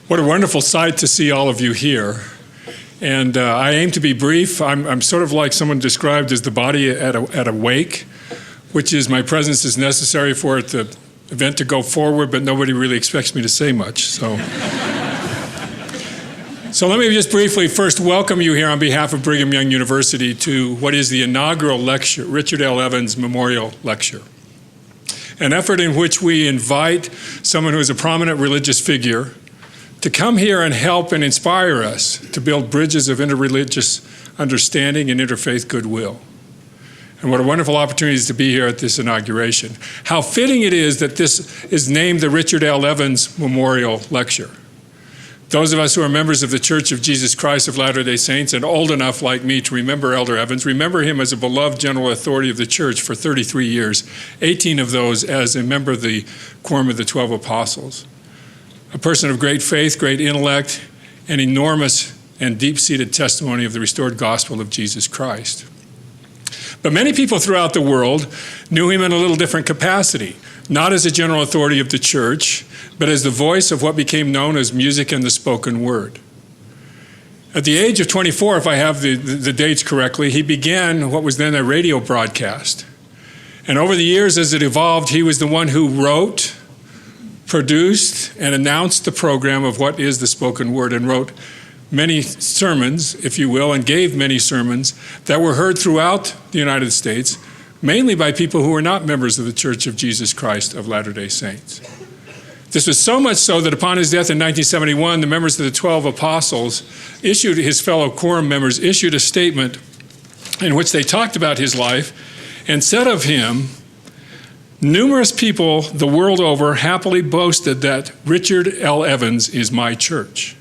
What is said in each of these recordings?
What a wonderful sight to see all of you here. And I aim to be brief. I'm sort of like someone described as the body at a wake, which is my presence is necessary for the event to go forward, but nobody really expects me to say much. So let me just briefly first welcome you here on behalf of Brigham Young University to what is the inaugural lecture, Richard L. Evans Memorial Lecture, an effort in which we invite someone who is a prominent religious figure to come here and help and inspire us to build bridges of interreligious understanding and interfaith goodwill. And what a wonderful opportunity to be here at this inauguration. How fitting it is that this is named the Richard L. Evans Memorial Lecture. Those of us who are members of the Church of Jesus Christ of Latter-day Saints and old enough like me to remember Elder Evans, remember him as a beloved general authority of the church for 33 years, 18 of those as a member of the Quorum of the 12 Apostles. A person of great faith, great intellect, and enormous and deep-seated testimony of the restored gospel of Jesus Christ. But many people throughout the world knew him in a little different capacity, not as a general authority of the church, but as the voice of what became known as music and the spoken word. At the age of 24, if I have the dates correctly, he began what was then a radio broadcast. And over the years as it evolved, he was the one who wrote, produced, and announced the program of what is the spoken word, and wrote many sermons, if you will, and gave many sermons that were heard throughout the United States, mainly by people who were not members of the Church of Jesus Christ of Latter-day Saints. This was so much so that upon his death in 1971, the members of the 12 Apostles his fellow quorum members issued a statement in which they talked about his life and said of him, "Numerous people the world over happily boasted that Richard L. Evans is my church."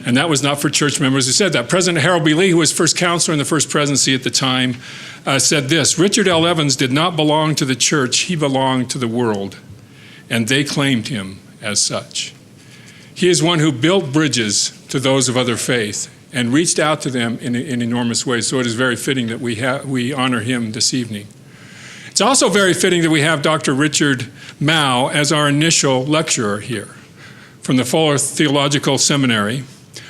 And that was not for church members who said that. President Harold B. Lee, who was first counselor in the first presidency at the time, said this: "Richard L. Evans did not belong to the church, he belonged to the world, and they claimed him as such." He is one who built bridges to those of other faith and reached out to them in enormous ways. So it is very fitting that we honor him this evening. It's also very fitting that we have Dr. Richard Mouw as our initial lecturer here from the Fuller Theological Seminary,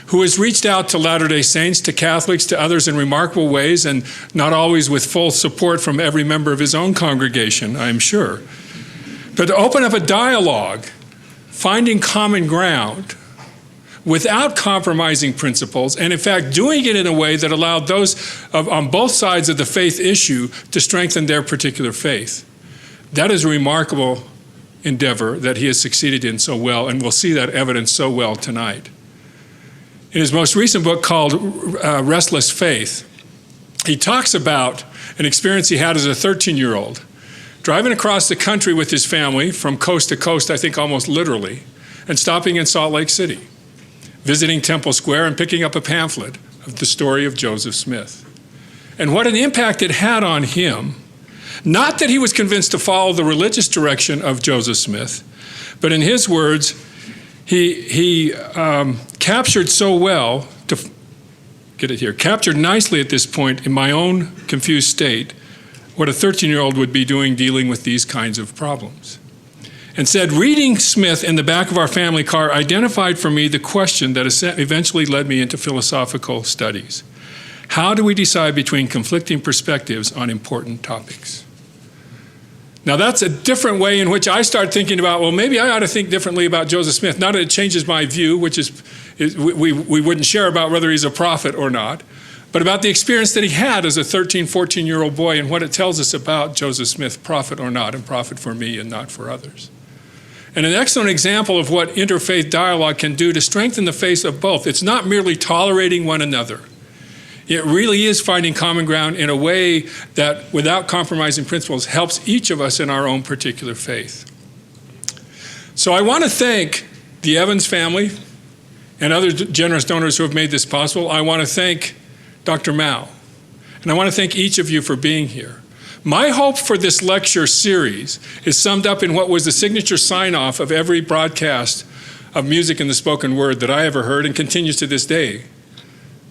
who has reached out to Latter-day Saints, to Catholics, to others in remarkable ways, and not always with full support from every member of his own congregation, I'm sure. But to open up a dialogue, finding common ground, without compromising principles, and in fact doing it in a way that allowed those on both sides of the faith issue to strengthen their particular faith. That is a remarkable endeavor that he has succeeded in so well, and we'll see that evidence so well tonight. In his most recent book called Restless Faith, he talks about an experience he had as a 13-year-old, driving across the country with his family from coast to coast, I think almost literally, and stopping in Salt Lake City, visiting Temple Square and picking up a pamphlet of the story of Joseph Smith. And what an impact it had on him, not that he was convinced to follow the religious direction of Joseph Smith, but in his words, he captured so well, captured nicely at this point in my own confused state, what a 13-year-old would be doing dealing with these kinds of problems. And said, reading Smith in the back of our family car identified for me the question that eventually led me into philosophical studies. How do we decide between conflicting perspectives on important topics? Now that's a different way in which I start thinking about, well, maybe I ought to think differently about Joseph Smith. Not that it changes my view, which is we wouldn't share about whether he's a prophet or not, but about the experience that he had as a 13, 14-year-old boy and what it tells us about Joseph Smith, prophet or not, and prophet for me and not for others. And an excellent example of what interfaith dialogue can do to strengthen the faith of both. It's not merely tolerating one another. It really is finding common ground in a way that, without compromising principles, helps each of us in our own particular faith. So I want to thank the Evans family and other generous donors who have made this possible. I want to thank Dr. Mouw, and I want to thank each of you for being here. My hope for this lecture series is summed up in what was the signature sign-off of every broadcast of music and the spoken word that I ever heard and continues to this day.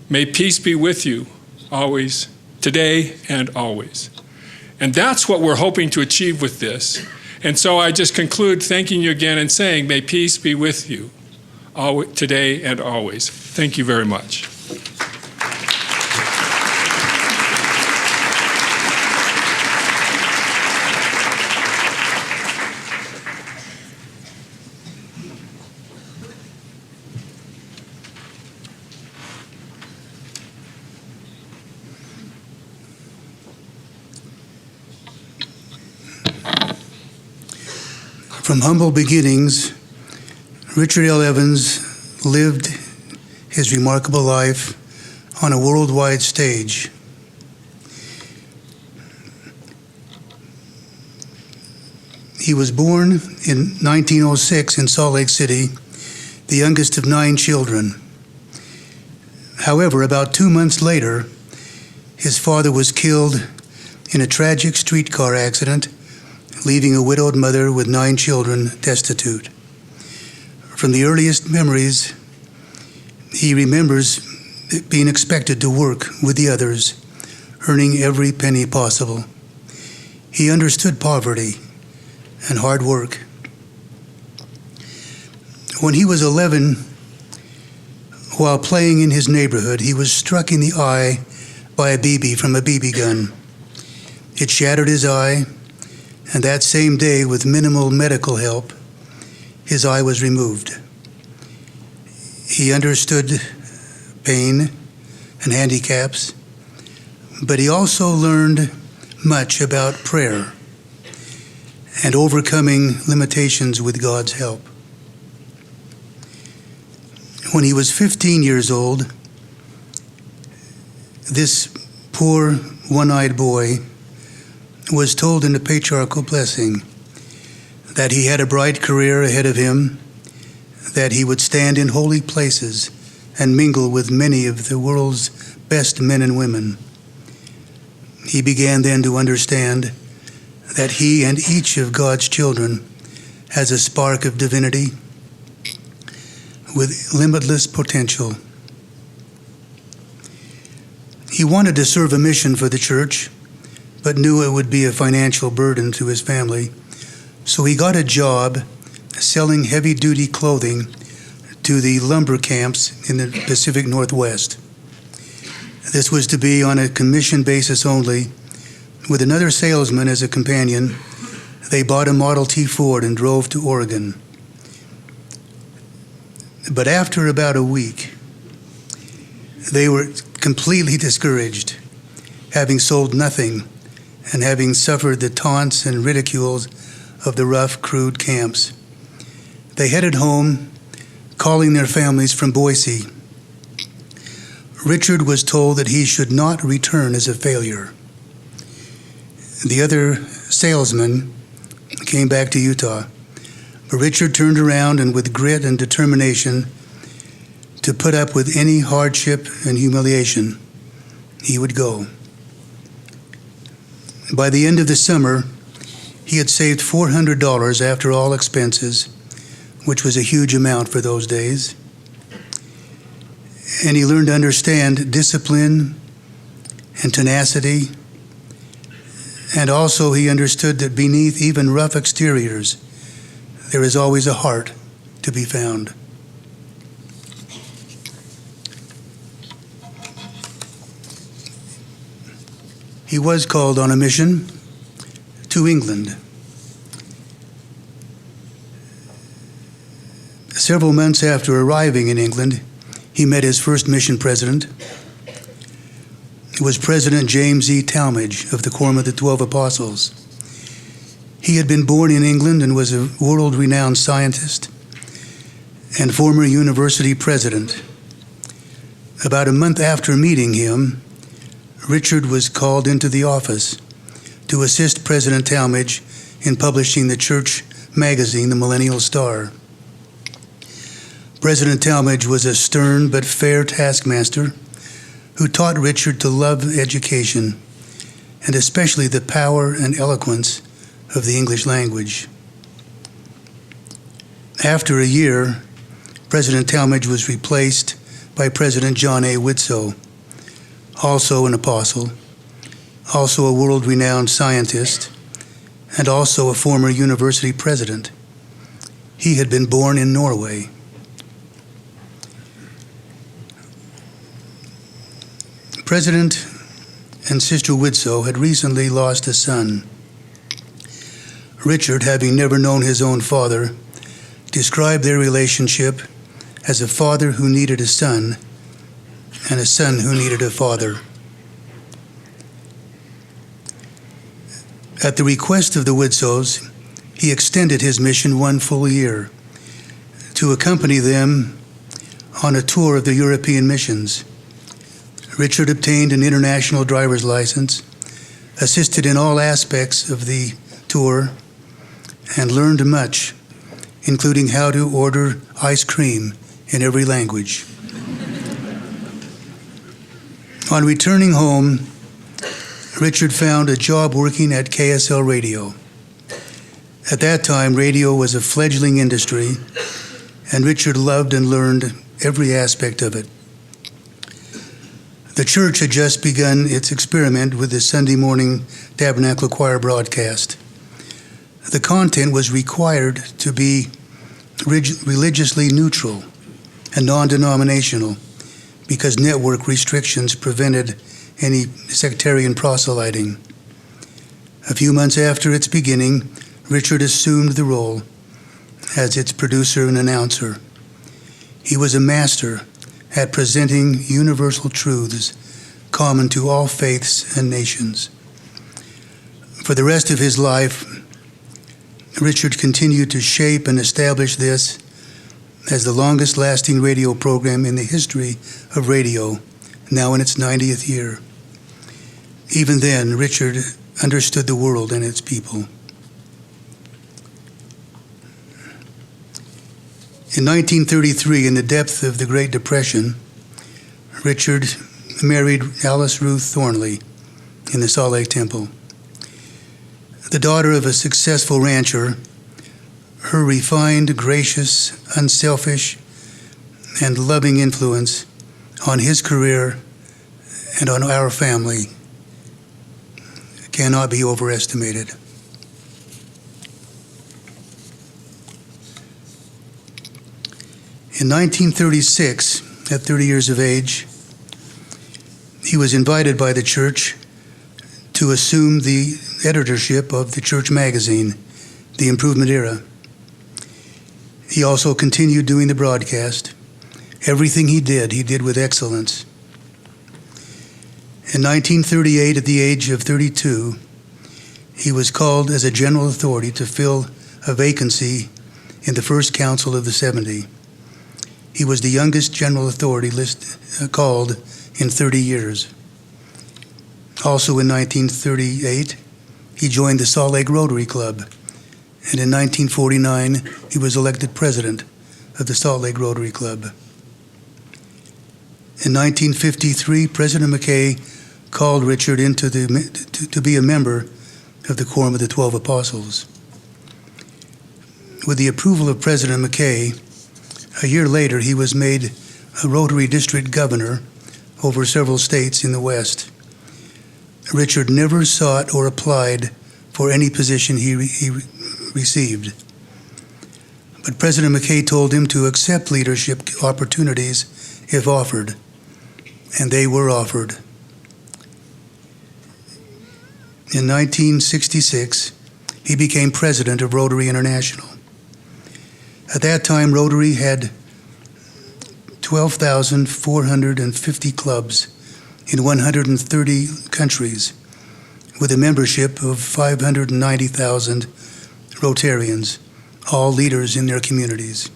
May peace be with you always, today and always. And that's what we're hoping to achieve with this. And so I just conclude thanking you again and saying, may peace be with you today and always. Thank you very much. From humble beginnings, Richard L. Evans lived his remarkable life on a worldwide stage. He was born in 1906 in Salt Lake City, the youngest of 9 children. However, about 2 months later, his father was killed in a tragic streetcar accident, leaving a widowed mother with 9 children destitute. From the earliest memories, he remembers being expected to work with the others, earning every penny possible. He understood poverty and hard work. When he was 11, while playing in his neighborhood, he was struck in the eye by a BB from a BB gun. It shattered his eye, and that same day, with minimal medical help, his eye was removed. He understood pain and handicaps, but he also learned much about prayer and overcoming limitations with God's help. When he was 15 years old, this poor one-eyed boy was told in the patriarchal blessing that he had a bright career ahead of him, that he would stand in holy places and mingle with many of the world's best men and women. He began then to understand that he and each of God's children has a spark of divinity with limitless potential. He wanted to serve a mission for the church, but knew it would be a financial burden to his family. So he got a job selling heavy-duty clothing to the lumber camps in the Pacific Northwest. This was to be on a commission basis only. With another salesman as a companion, they bought a Model T Ford and drove to Oregon. But after about a week, they were completely discouraged, having sold nothing and having suffered the taunts and ridicules of the rough, crude camps. They headed home, calling their families from Boise. Richard was told that he should not return as a failure. The other salesman came back to Utah, but Richard turned around and with grit and determination to put up with any hardship and humiliation, he would go. By the end of the summer, he had saved $400 after all expenses, which was a huge amount for those days. And he learned to understand discipline and tenacity. And also he understood that beneath even rough exteriors, there is always a heart to be found. He was called on a mission to England. Several months after arriving in England, he met his first mission president. It was President James E. Talmage of the Quorum of the 12 Apostles. He had been born in England and was a world-renowned scientist and former university president. About a month after meeting him, Richard was called into the office to assist President Talmage in publishing the church magazine, the Millennial Star. President Talmage was a stern but fair taskmaster who taught Richard to love education and especially the power and eloquence of the English language. After a year, President Talmage was replaced by President John A. Widtsoe, also an apostle, also a world-renowned scientist, and also a former university president. He had been born in Norway. President and Sister Widsoe had recently lost a son. Richard, having never known his own father, described their relationship as a father who needed a son and a son who needed a father. At the request of the Widsoes, he extended his mission 1 full year to accompany them on a tour of the European missions. Richard obtained an international driver's license, assisted in all aspects of the tour, and learned much, including how to order ice cream in every language. On returning home, Richard found a job working at KSL Radio. At that time, radio was a fledgling industry, and Richard loved and learned every aspect of it. The church had just begun its experiment with the Sunday morning Tabernacle Choir broadcast. The content was required to be religiously neutral and non-denominational because network restrictions prevented any sectarian proselyting. A few months after its beginning, Richard assumed the role as its producer and announcer. He was a master at presenting universal truths common to all faiths and nations. For the rest of his life, Richard continued to shape and establish this as the longest-lasting radio program in the history of radio, now in its 90th year. Even then, Richard understood the world and its people. In 1933, in the depth of the Great Depression, Richard married Alice Ruth Thornley in the Salt Lake Temple. The daughter of a successful rancher, her refined, gracious, unselfish, and loving influence on his career and on our family cannot be overestimated. In 1936, at 30 years of age, he was invited by the church to assume the editorship of the church magazine, The Improvement Era. He also continued doing the broadcast. Everything he did with excellence. In 1938, at the age of 32, he was called as a general authority to fill a vacancy in the First Council of the 70. He was the youngest general authority called in 30 years. Also in 1938, he joined the Salt Lake Rotary Club, and in 1949, he was elected president of the Salt Lake Rotary Club. In 1953, President McKay called Richard into to be a member of the Quorum of the 12 Apostles. With the approval of President McKay, a year later, he was made a Rotary District Governor over several states in the West. Richard never sought or applied for any position he received. But President McKay told him to accept leadership opportunities if offered, and they were offered. In 1966, he became president of Rotary International. At that time, Rotary had 12,450 clubs in 130 countries, with a membership of 590,000 Rotarians, all leaders in their communities.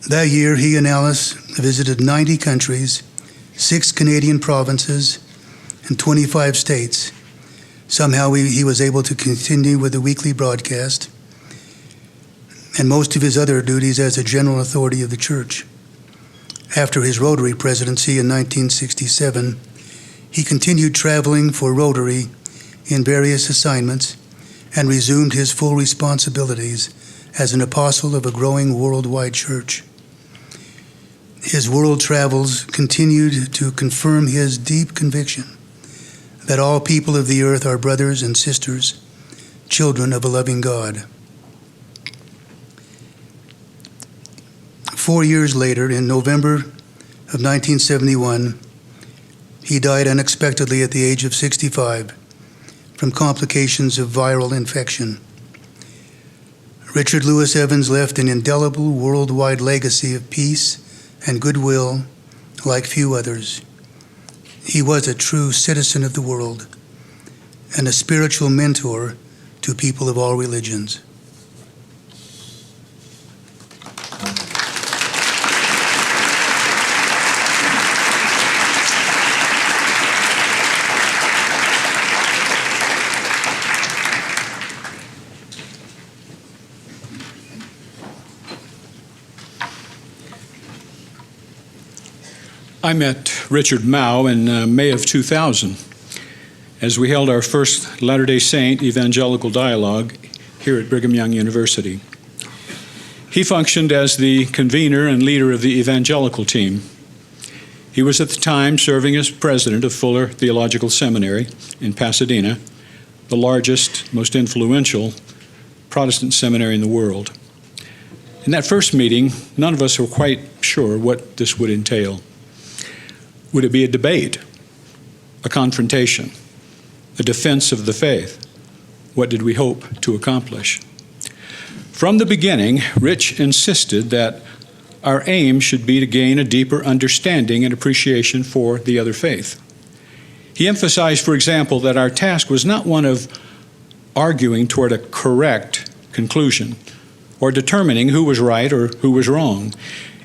That year, he and Alice visited 90 countries, 6 Canadian provinces, and 25 states. Somehow he was able to continue with the weekly broadcast and most of his other duties as a general authority of the church. After his Rotary presidency in 1967, he continued traveling for Rotary in various assignments and resumed his full responsibilities as an apostle of a growing worldwide church. His world travels continued to confirm his deep conviction that all people of the earth are brothers and sisters, children of a loving God. 4 years later, in November of 1971, he died unexpectedly at the age of 65 from complications of viral infection. Richard Lewis Evans left an indelible worldwide legacy of peace and goodwill like few others. He was a true citizen of the world and a spiritual mentor to people of all religions. I met Richard Mouw in May of 2000 as we held our first Latter-day Saint evangelical dialogue here at Brigham Young University. He functioned as the convener and leader of the evangelical team. He was at the time serving as president of Fuller Theological Seminary in Pasadena, the largest, most influential Protestant seminary in the world. In that first meeting, none of us were quite sure what this would entail. Would it be a debate, a confrontation, a defense of the faith? What did we hope to accomplish? From the beginning, Rich insisted that our aim should be to gain a deeper understanding and appreciation for the other faith. He emphasized, for example, that our task was not one of arguing toward a correct conclusion or determining who was right or who was wrong.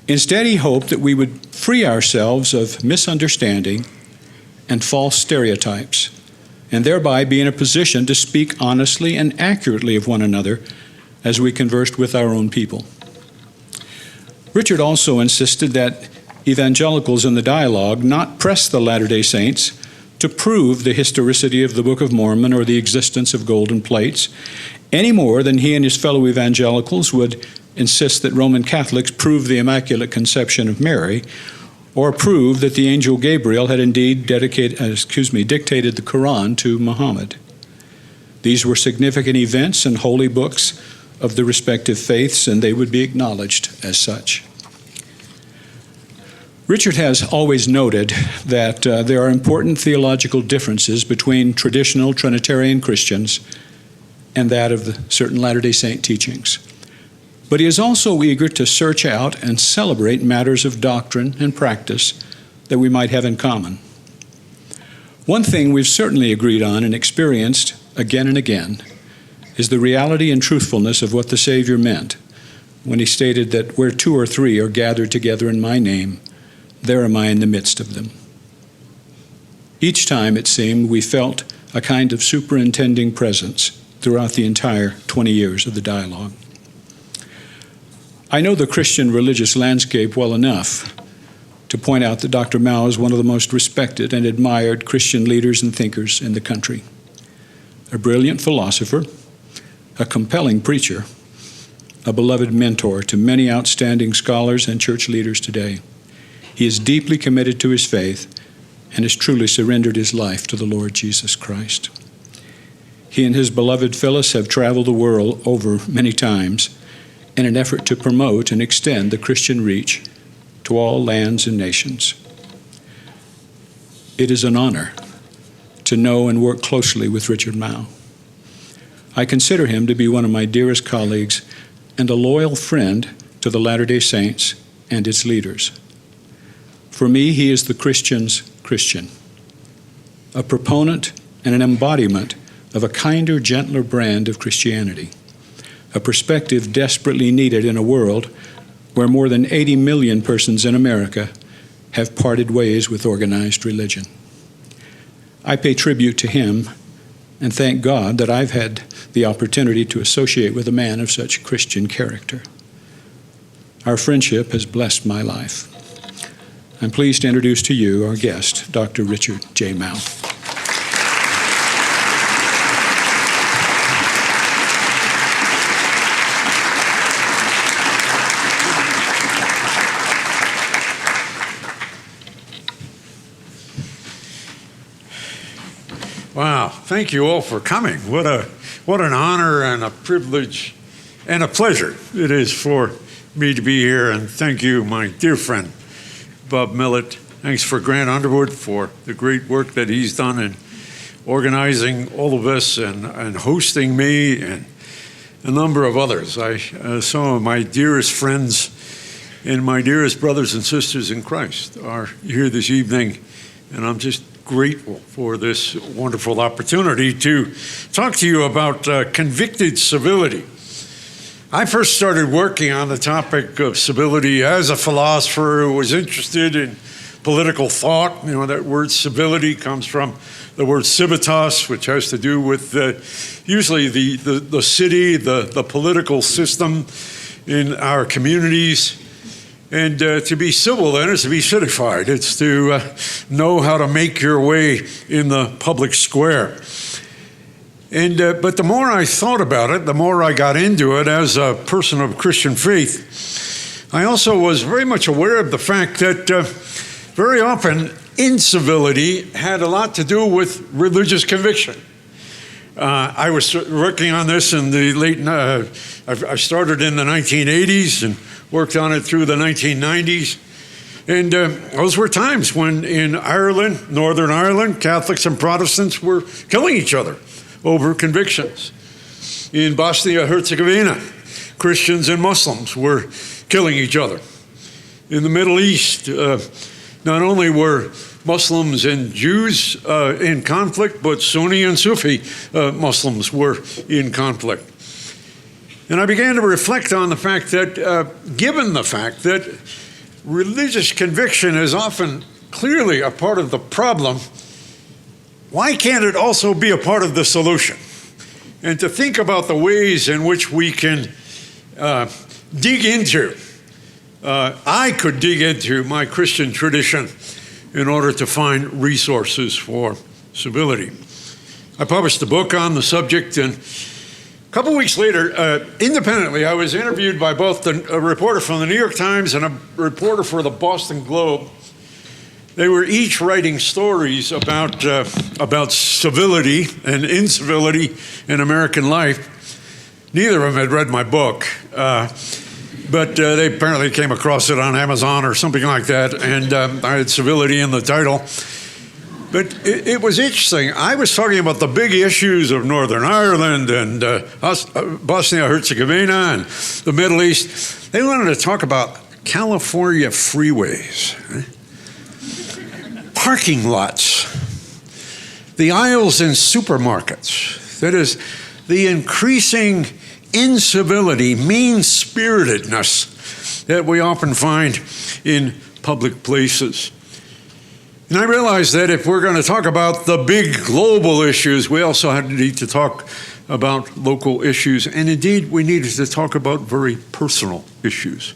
Instead, he hoped that we would free ourselves of misunderstanding and false stereotypes, and thereby be in a position to speak honestly and accurately of one another as we conversed with our own people. Richard also insisted that evangelicals in the dialogue not press the Latter-day Saints to prove the historicity of the Book of Mormon or the existence of golden plates, any more than he and his fellow evangelicals would insist that Roman Catholics prove the Immaculate Conception of Mary, or prove that the angel Gabriel had indeed dictated the Quran to Muhammad. These were significant events and holy books of the respective faiths, and they would be acknowledged as such. Richard has always noted that there are important theological differences between traditional Trinitarian Christians and that of certain Latter-day Saint teachings. But he is also eager to search out and celebrate matters of doctrine and practice that we might have in common. One thing we've certainly agreed on and experienced again and again is the reality and truthfulness of what the Savior meant when he stated that where two or three are gathered together in my name, there am I in the midst of them. Each time, it seemed, we felt a kind of superintending presence throughout the entire 20 years of the dialogue. I know the Christian religious landscape well enough to point out that Dr. Mouw is one of the most respected and admired Christian leaders and thinkers in the country. A brilliant philosopher, a compelling preacher, a beloved mentor to many outstanding scholars and church leaders today. He is deeply committed to his faith and has truly surrendered his life to the Lord Jesus Christ. He and his beloved Phyllis have traveled the world over many times in an effort to promote and extend the Christian reach to all lands and nations. It is an honor to know and work closely with Richard Mouw. I consider him to be one of my dearest colleagues and a loyal friend to the Latter-day Saints and its leaders. For me, he is the Christian's Christian, a proponent and an embodiment of a kinder, gentler brand of Christianity, a perspective desperately needed in a world where more than 80 million persons in America have parted ways with organized religion. I pay tribute to him and thank God that I've had the opportunity to associate with a man of such Christian character. Our friendship has blessed my life. I'm pleased to introduce to you our guest, Dr. Richard J. Mouw. Wow, thank you all for coming. What an honor and a privilege and a pleasure it is for me to be here, and thank you, my dear friend, Bob Millet. Thanks for Grant Underwood for the great work that he's done in organizing all of this and hosting me and a number of others. Some of my dearest friends and my dearest brothers and sisters in Christ are here this evening, and I'm just grateful for this wonderful opportunity to talk to you about convicted civility. I first started working on the topic of civility as a philosopher who was interested in political thought. You know, that word civility comes from the word civitas, which has to do with usually the city, the political system in our communities. And to be civil, then, is to be citified. It's to know how to make your way in the public square. And but the more I thought about it, the more I got into it as a person of Christian faith. I also was very much aware of the fact that very often incivility had a lot to do with religious conviction. I was working on this in the late, I started in the 1980s and worked on it through the 1990s. And those were times when in Ireland, Northern Ireland, Catholics and Protestants were killing each other over convictions. In Bosnia-Herzegovina, Christians and Muslims were killing each other. In the Middle East, not only were Muslims and Jews in conflict, but Sunni and Sufi Muslims were in conflict. And I began to reflect on the fact that, given the fact that religious conviction is often clearly a part of the problem, why can't it also be a part of the solution? And to think about the ways in which we can dig into, I could dig into my Christian tradition in order to find resources for civility. I published a book on the subject, and a couple weeks later, independently, I was interviewed by both a reporter from the New York Times and a reporter for the Boston Globe. They were each writing stories about civility and incivility in American life. Neither of them had read my book, but they apparently came across it on Amazon or something like that, and I had civility in the title. But it was interesting. I was talking about the big issues of Northern Ireland and Bosnia-Herzegovina and the Middle East. They wanted to talk about California freeways, parking lots, the aisles in supermarkets. That is, the increasing incivility, mean-spiritedness that we often find in public places. And I realize that if we're going to talk about the big global issues, we also need to talk about local issues. And indeed, we needed to talk about very personal issues.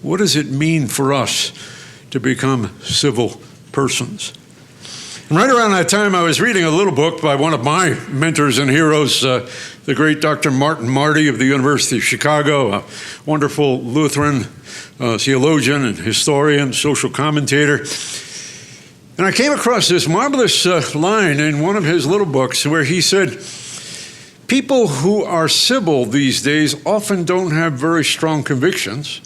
What does it mean for us to become civil persons? And right around that time, I was reading a little book by one of my mentors and heroes, the great Dr. Martin Marty of the University of Chicago, a wonderful Lutheran theologian and historian, social commentator. And I came across this marvelous line in one of his little books where he said, people who are civil these days often don't have very strong convictions,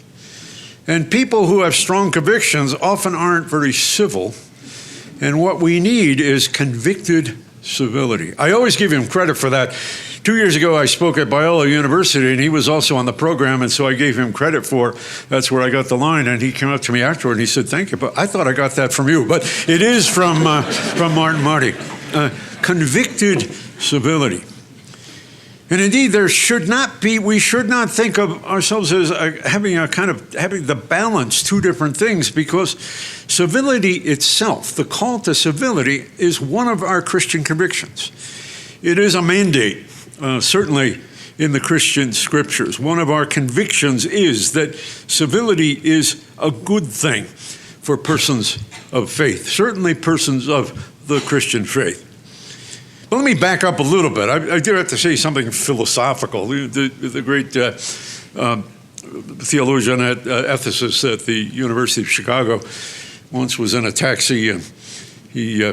and people who have strong convictions often aren't very civil, and what we need is convicted civility. I always give him credit for that. 2 years ago, I spoke at Biola University, and he was also on the program, and so I gave him credit for that's where I got the line. And he came up to me afterward, and he said, "Thank you, but I thought I got that from you." But it is from Martin Marty. Convicted civility. And indeed, we should not think of ourselves as having the balance, two different things, because civility itself, the call to civility, is one of our Christian convictions. It is a mandate, certainly in the Christian scriptures. One of our convictions is that civility is a good thing for persons of faith, certainly persons of the Christian faith. Well, let me back up a little bit. I do have to say something philosophical. The great theologian at Ephesus at the University of Chicago once was in a taxi, and he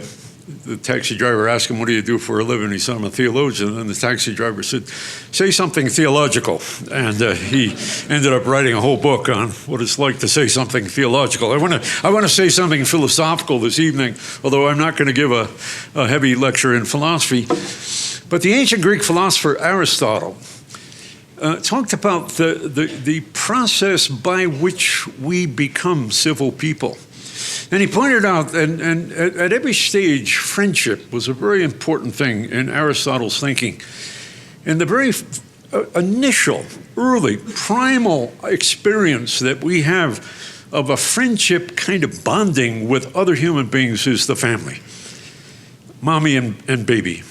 the taxi driver asked him, "What do you do for a living?" He said, "I'm a theologian." And the taxi driver said, "Say something theological." And he ended up writing a whole book on what it's like to say something theological. I want to say something philosophical this evening, although I'm not going to give a heavy lecture in philosophy. But the ancient Greek philosopher Aristotle talked about the process by which we become civil people. And he pointed out that at every stage, friendship was a very important thing in Aristotle's thinking. And the very initial, early, primal experience that we have of a friendship kind of bonding with other human beings is the family. Mommy and baby,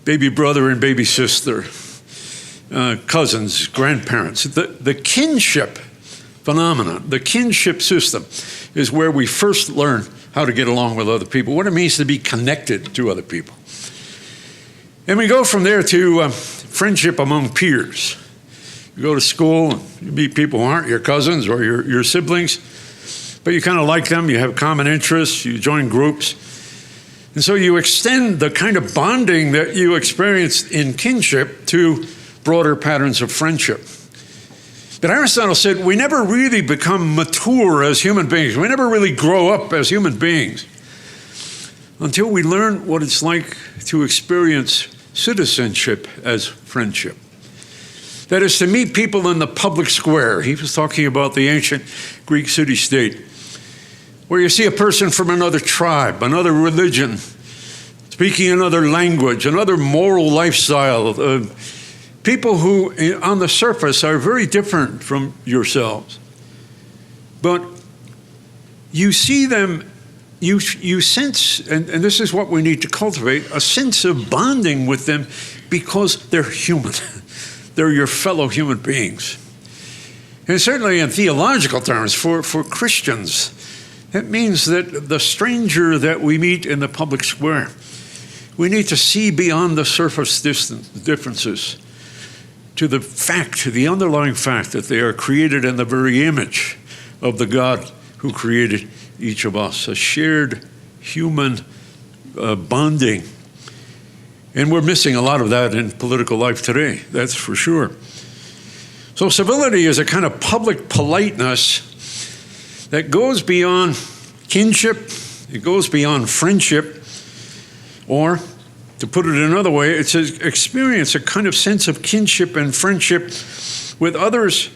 baby brother and baby sister, cousins, grandparents. The kinship phenomenon, the kinship system, is where we first learn how to get along with other people, what it means to be connected to other people. And we go from there to friendship among peers. You go to school, and you meet people who aren't your cousins or your siblings, but you kind of like them, you have common interests, you join groups. And so you extend the kind of bonding that you experienced in kinship to broader patterns of friendship. But Aristotle said we never really become mature as human beings. We never really grow up as human beings until we learn what it's like to experience citizenship as friendship. That is, to meet people in the public square. He was talking about the ancient Greek city-state, where you see a person from another tribe, another religion, speaking another language, another moral lifestyle, people who, on the surface, are very different from yourselves. But you see them, you sense, and this is what we need to cultivate, a sense of bonding with them because they're human. They're your fellow human beings. And certainly in theological terms, for Christians, it means that the stranger that we meet in the public square, we need to see beyond the surface differences to the fact, to the underlying fact that they are created in the very image of the God who created each of us, a shared human bonding. And we're missing a lot of that in political life today, that's for sure. So civility is a kind of public politeness that goes beyond kinship, it goes beyond friendship, or to put it another way, it's an experience, a kind of sense of kinship and friendship with others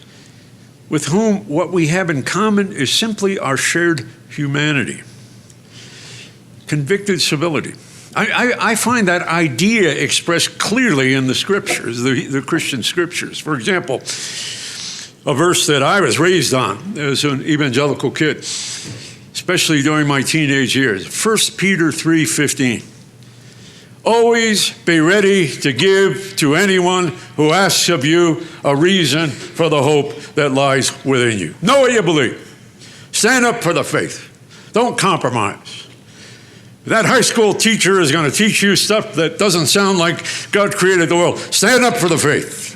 with whom what we have in common is simply our shared humanity. Convicted civility. I find that idea expressed clearly in the scriptures, the Christian scriptures. For example, a verse that I was raised on as an evangelical kid, especially during my teenage years, 1 Peter 3:15. Always be ready to give to anyone who asks of you a reason for the hope that lies within you. Know what you believe. Stand up for the faith. Don't compromise. If that high school teacher is going to teach you stuff that doesn't sound like God created the world, stand up for the faith.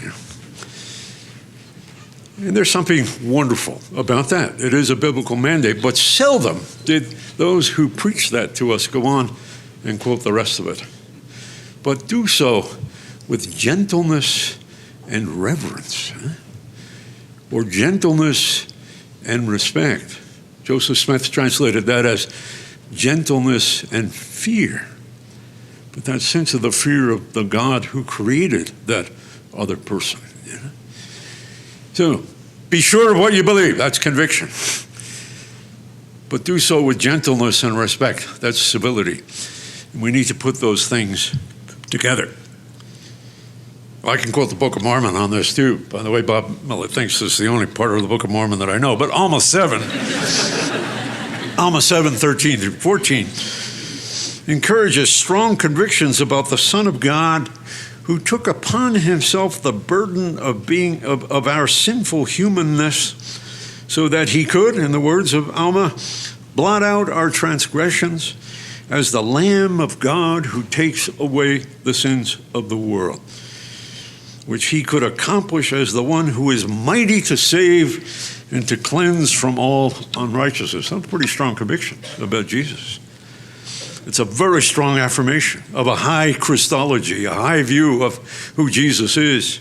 And there's something wonderful about that. It is a biblical mandate, but seldom did those who preach that to us go on and quote the rest of it. But do so with gentleness and reverence, or gentleness and respect. Joseph Smith translated that as gentleness and fear, but that sense of the fear of the God who created that other person. So be sure of what you believe, that's conviction. But do so with gentleness and respect, that's civility. And we need to put those things together. Well, I can quote the Book of Mormon on this too. By the way, Bob Millet thinks this is the only part of the Book of Mormon that I know, but Alma 7, Alma 7:13 through 14 encourages strong convictions about the Son of God who took upon himself the burden of our sinful humanness so that he could, in the words of Alma, blot out our transgressions as the Lamb of God who takes away the sins of the world, which he could accomplish as the one who is mighty to save and to cleanse from all unrighteousness. That's a pretty strong conviction about Jesus. It's a very strong affirmation of a high Christology, a high view of who Jesus is.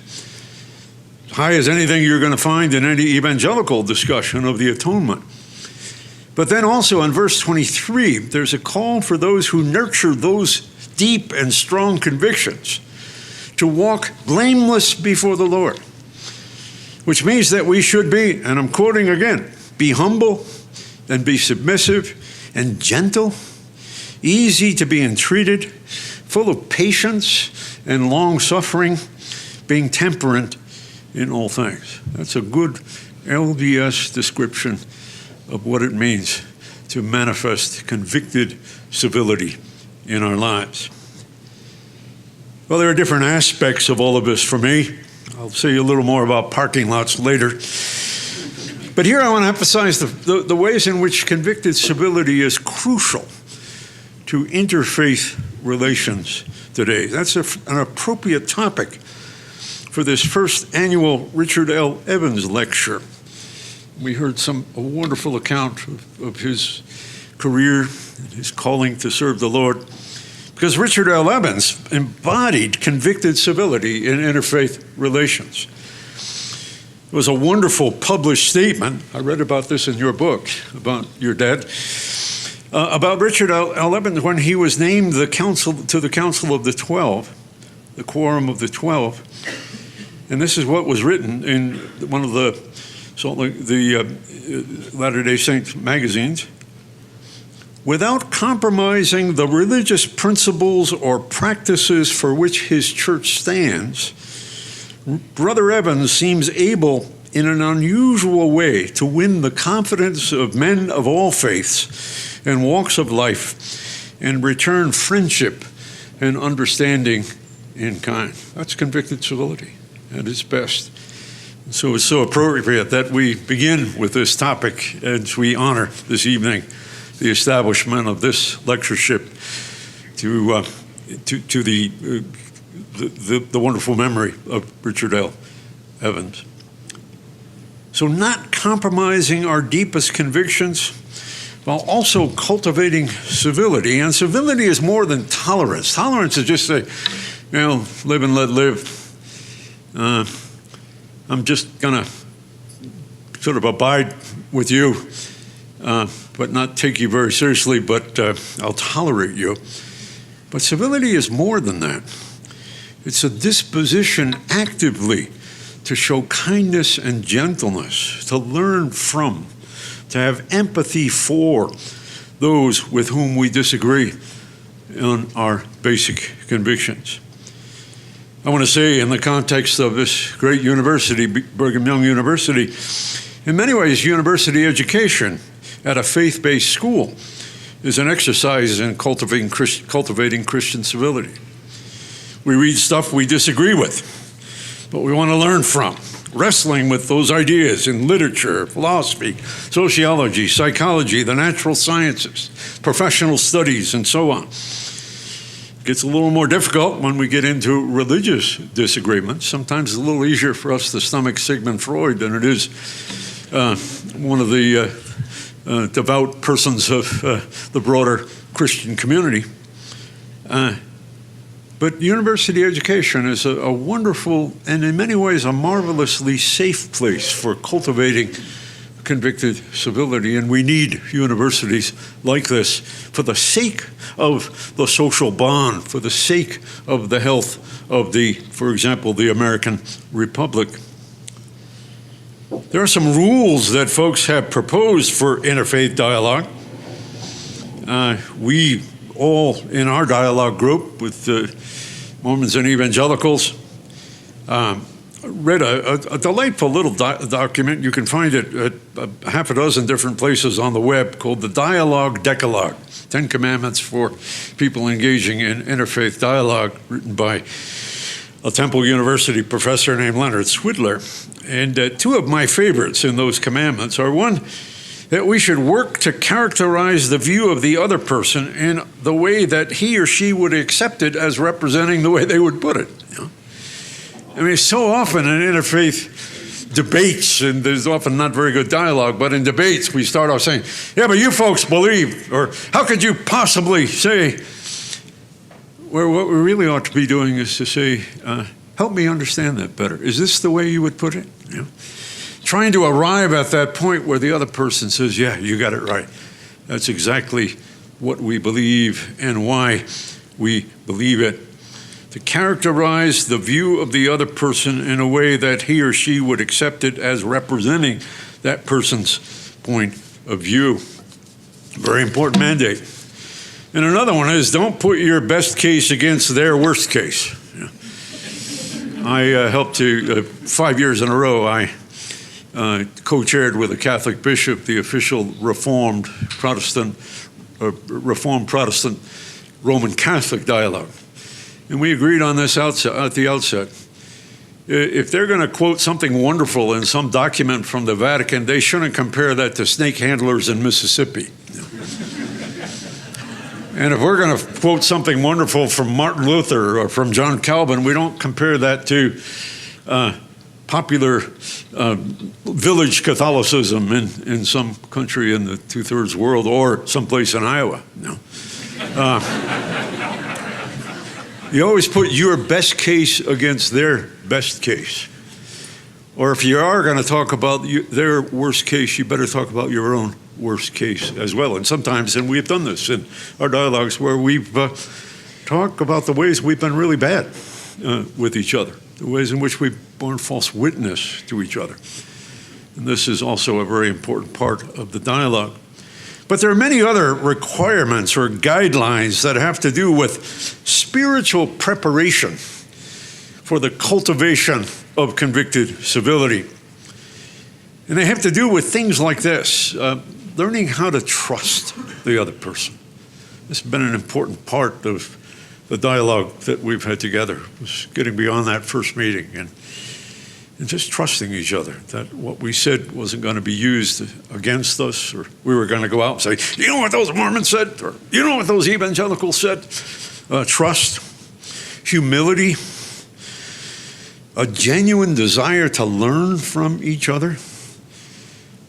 High as anything you're going to find in any evangelical discussion of the atonement. But then also in verse 23, there's a call for those who nurture those deep and strong convictions to walk blameless before the Lord, which means that we should be, and I'm quoting again, be humble and be submissive and gentle, easy to be entreated, full of patience and long-suffering, being temperate in all things. That's a good LDS description of what it means to manifest convicted civility in our lives. Well, there are different aspects of all of this for me. I'll say a little more about parking lots later. But here I want to emphasize the ways in which convicted civility is crucial to interfaith relations today. That's an appropriate topic for this first annual Richard L. Evans lecture. We heard a wonderful account of his career and his calling to serve the Lord, because Richard L. Evans embodied convicted civility in interfaith relations. It was a wonderful published statement. I read about this in your book, about your dad, about Richard L. Evans when he was named to the Council of the 12, the Quorum of the 12. And this is what was written in one of the Latter-day Saints magazines. Without compromising the religious principles or practices for which his church stands, Brother Evans seems able in an unusual way to win the confidence of men of all faiths and walks of life and return friendship and understanding in kind. That's convicted civility at its best. So it's so appropriate that we begin with this topic as we honor this evening the establishment of this lectureship to the wonderful memory of Richard L. Evans. So not compromising our deepest convictions while also cultivating civility. And civility is more than tolerance. Tolerance is just live and let live. I'm just going to sort of abide with you, but not take you very seriously, but I'll tolerate you. But civility is more than that. It's a disposition actively to show kindness and gentleness, to learn from, to have empathy for those with whom we disagree on our basic convictions. I want to say, in the context of this great university, Brigham Young University, in many ways, university education at a faith-based school is an exercise in cultivating Christian civility. We read stuff we disagree with, but we want to learn from, wrestling with those ideas in literature, philosophy, sociology, psychology, the natural sciences, professional studies, and so on. It gets a little more difficult when we get into religious disagreements. Sometimes it's a little easier for us to stomach Sigmund Freud than it is one of the devout persons of the broader Christian community. But university education is a wonderful and in many ways a marvelously safe place for cultivating convicted civility, and we need universities like this for the sake of the social bond, for the sake of the health of for example, the American Republic. There are some rules that folks have proposed for interfaith dialogue. We all in our dialogue group with Mormons and evangelicals read a delightful little document. You can find it at half a dozen different places on the web, called the Dialogue Decalogue, 10 Commandments for people engaging in interfaith dialogue, written by a Temple University professor named Leonard Swidler. And two of my favorites in those commandments are, one, that we should work to characterize the view of the other person in the way that he or she would accept it as representing the way they would put it. I mean, so often in interfaith debates, and there's often not very good dialogue, but in debates we start off saying, yeah, but you folks believe, or how could you possibly say, where what we really ought to be doing is to say, help me understand that better. Is this the way you would put it? You know? Trying to arrive at that point where the other person says, yeah, you got it right. That's exactly what we believe and why we believe it. To characterize the view of the other person in a way that he or she would accept it as representing that person's point of view. Very important mandate. And another one is don't put your best case against their worst case. I helped to, 5 years in a row, I co-chaired with a Catholic bishop the official Reformed Protestant Roman Catholic dialogue. And we agreed on this at the outset. If they're going to quote something wonderful in some document from the Vatican, they shouldn't compare that to snake handlers in Mississippi. And if we're going to quote something wonderful from Martin Luther or from John Calvin, we don't compare that to popular village Catholicism in some country in the two-thirds world or someplace in Iowa. No. You always put your best case against their best case. Or if you are going to talk about their worst case, you better talk about your own worst case as well. And sometimes, and we've done this in our dialogues, where we've talked about the ways we've been really bad with each other, the ways in which we've borne false witness to each other. And this is also a very important part of the dialogue. But there are many other requirements or guidelines that have to do with spiritual preparation for the cultivation of convicted civility. And they have to do with things like this, learning how to trust the other person. This has been an important part of the dialogue that we've had together, was getting beyond that first meeting and just trusting each other, that what we said wasn't going to be used against us, or we were going to go out and say, you know what those Mormons said, or you know what those evangelicals said. Trust, humility, a genuine desire to learn from each other.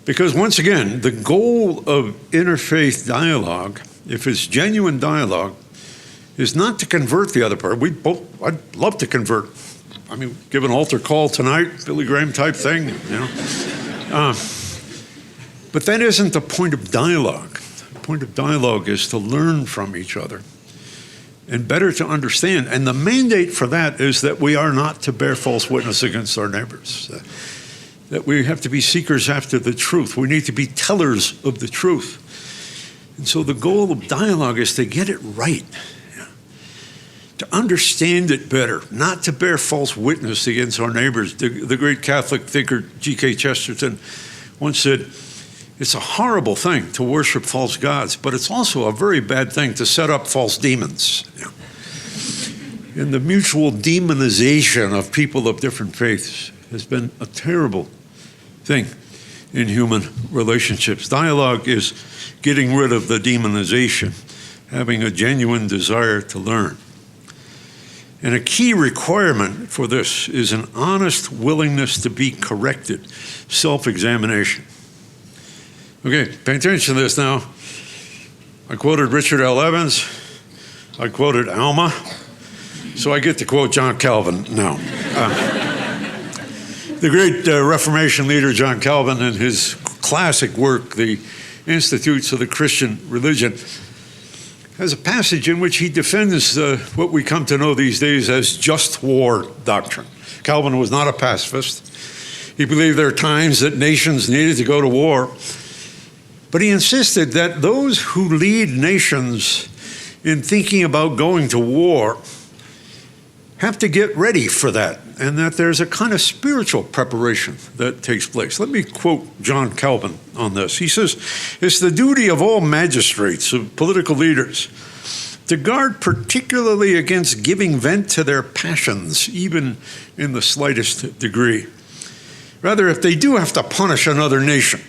Because once again, the goal of interfaith dialogue, if it's genuine dialogue, is not to convert the other part. I'd love to convert. I mean, give an altar call tonight, Billy Graham type thing, you know. But that isn't the point of dialogue. The point of dialogue is to learn from each other and better to understand. And the mandate for that is that we are not to bear false witness against our neighbors, that we have to be seekers after the truth. We need to be tellers of the truth. And so the goal of dialogue is to get it right, to understand it better, not to bear false witness against our neighbors. The great Catholic thinker G.K. Chesterton once said, it's a horrible thing to worship false gods, but it's also a very bad thing to set up false demons. And the mutual demonization of people of different faiths has been a terrible thing in human relationships. Dialogue is getting rid of the demonization, having a genuine desire to learn. And a key requirement for this is an honest willingness to be corrected, self-examination. Okay, pay attention to this now. I quoted Richard L. Evans. I quoted Alma. So I get to quote John Calvin now. The great Reformation leader John Calvin, in his classic work, The Institutes of the Christian Religion, has a passage in which he defends what we come to know these days as just war doctrine. Calvin was not a pacifist. He believed there are times that nations needed to go to war. But he insisted that those who lead nations in thinking about going to war have to get ready for that, and that there's a kind of spiritual preparation that takes place. Let me quote John Calvin on this. He says, it's the duty of all magistrates, of political leaders, to guard particularly against giving vent to their passions, even in the slightest degree. Rather, if they do have to punish another nation,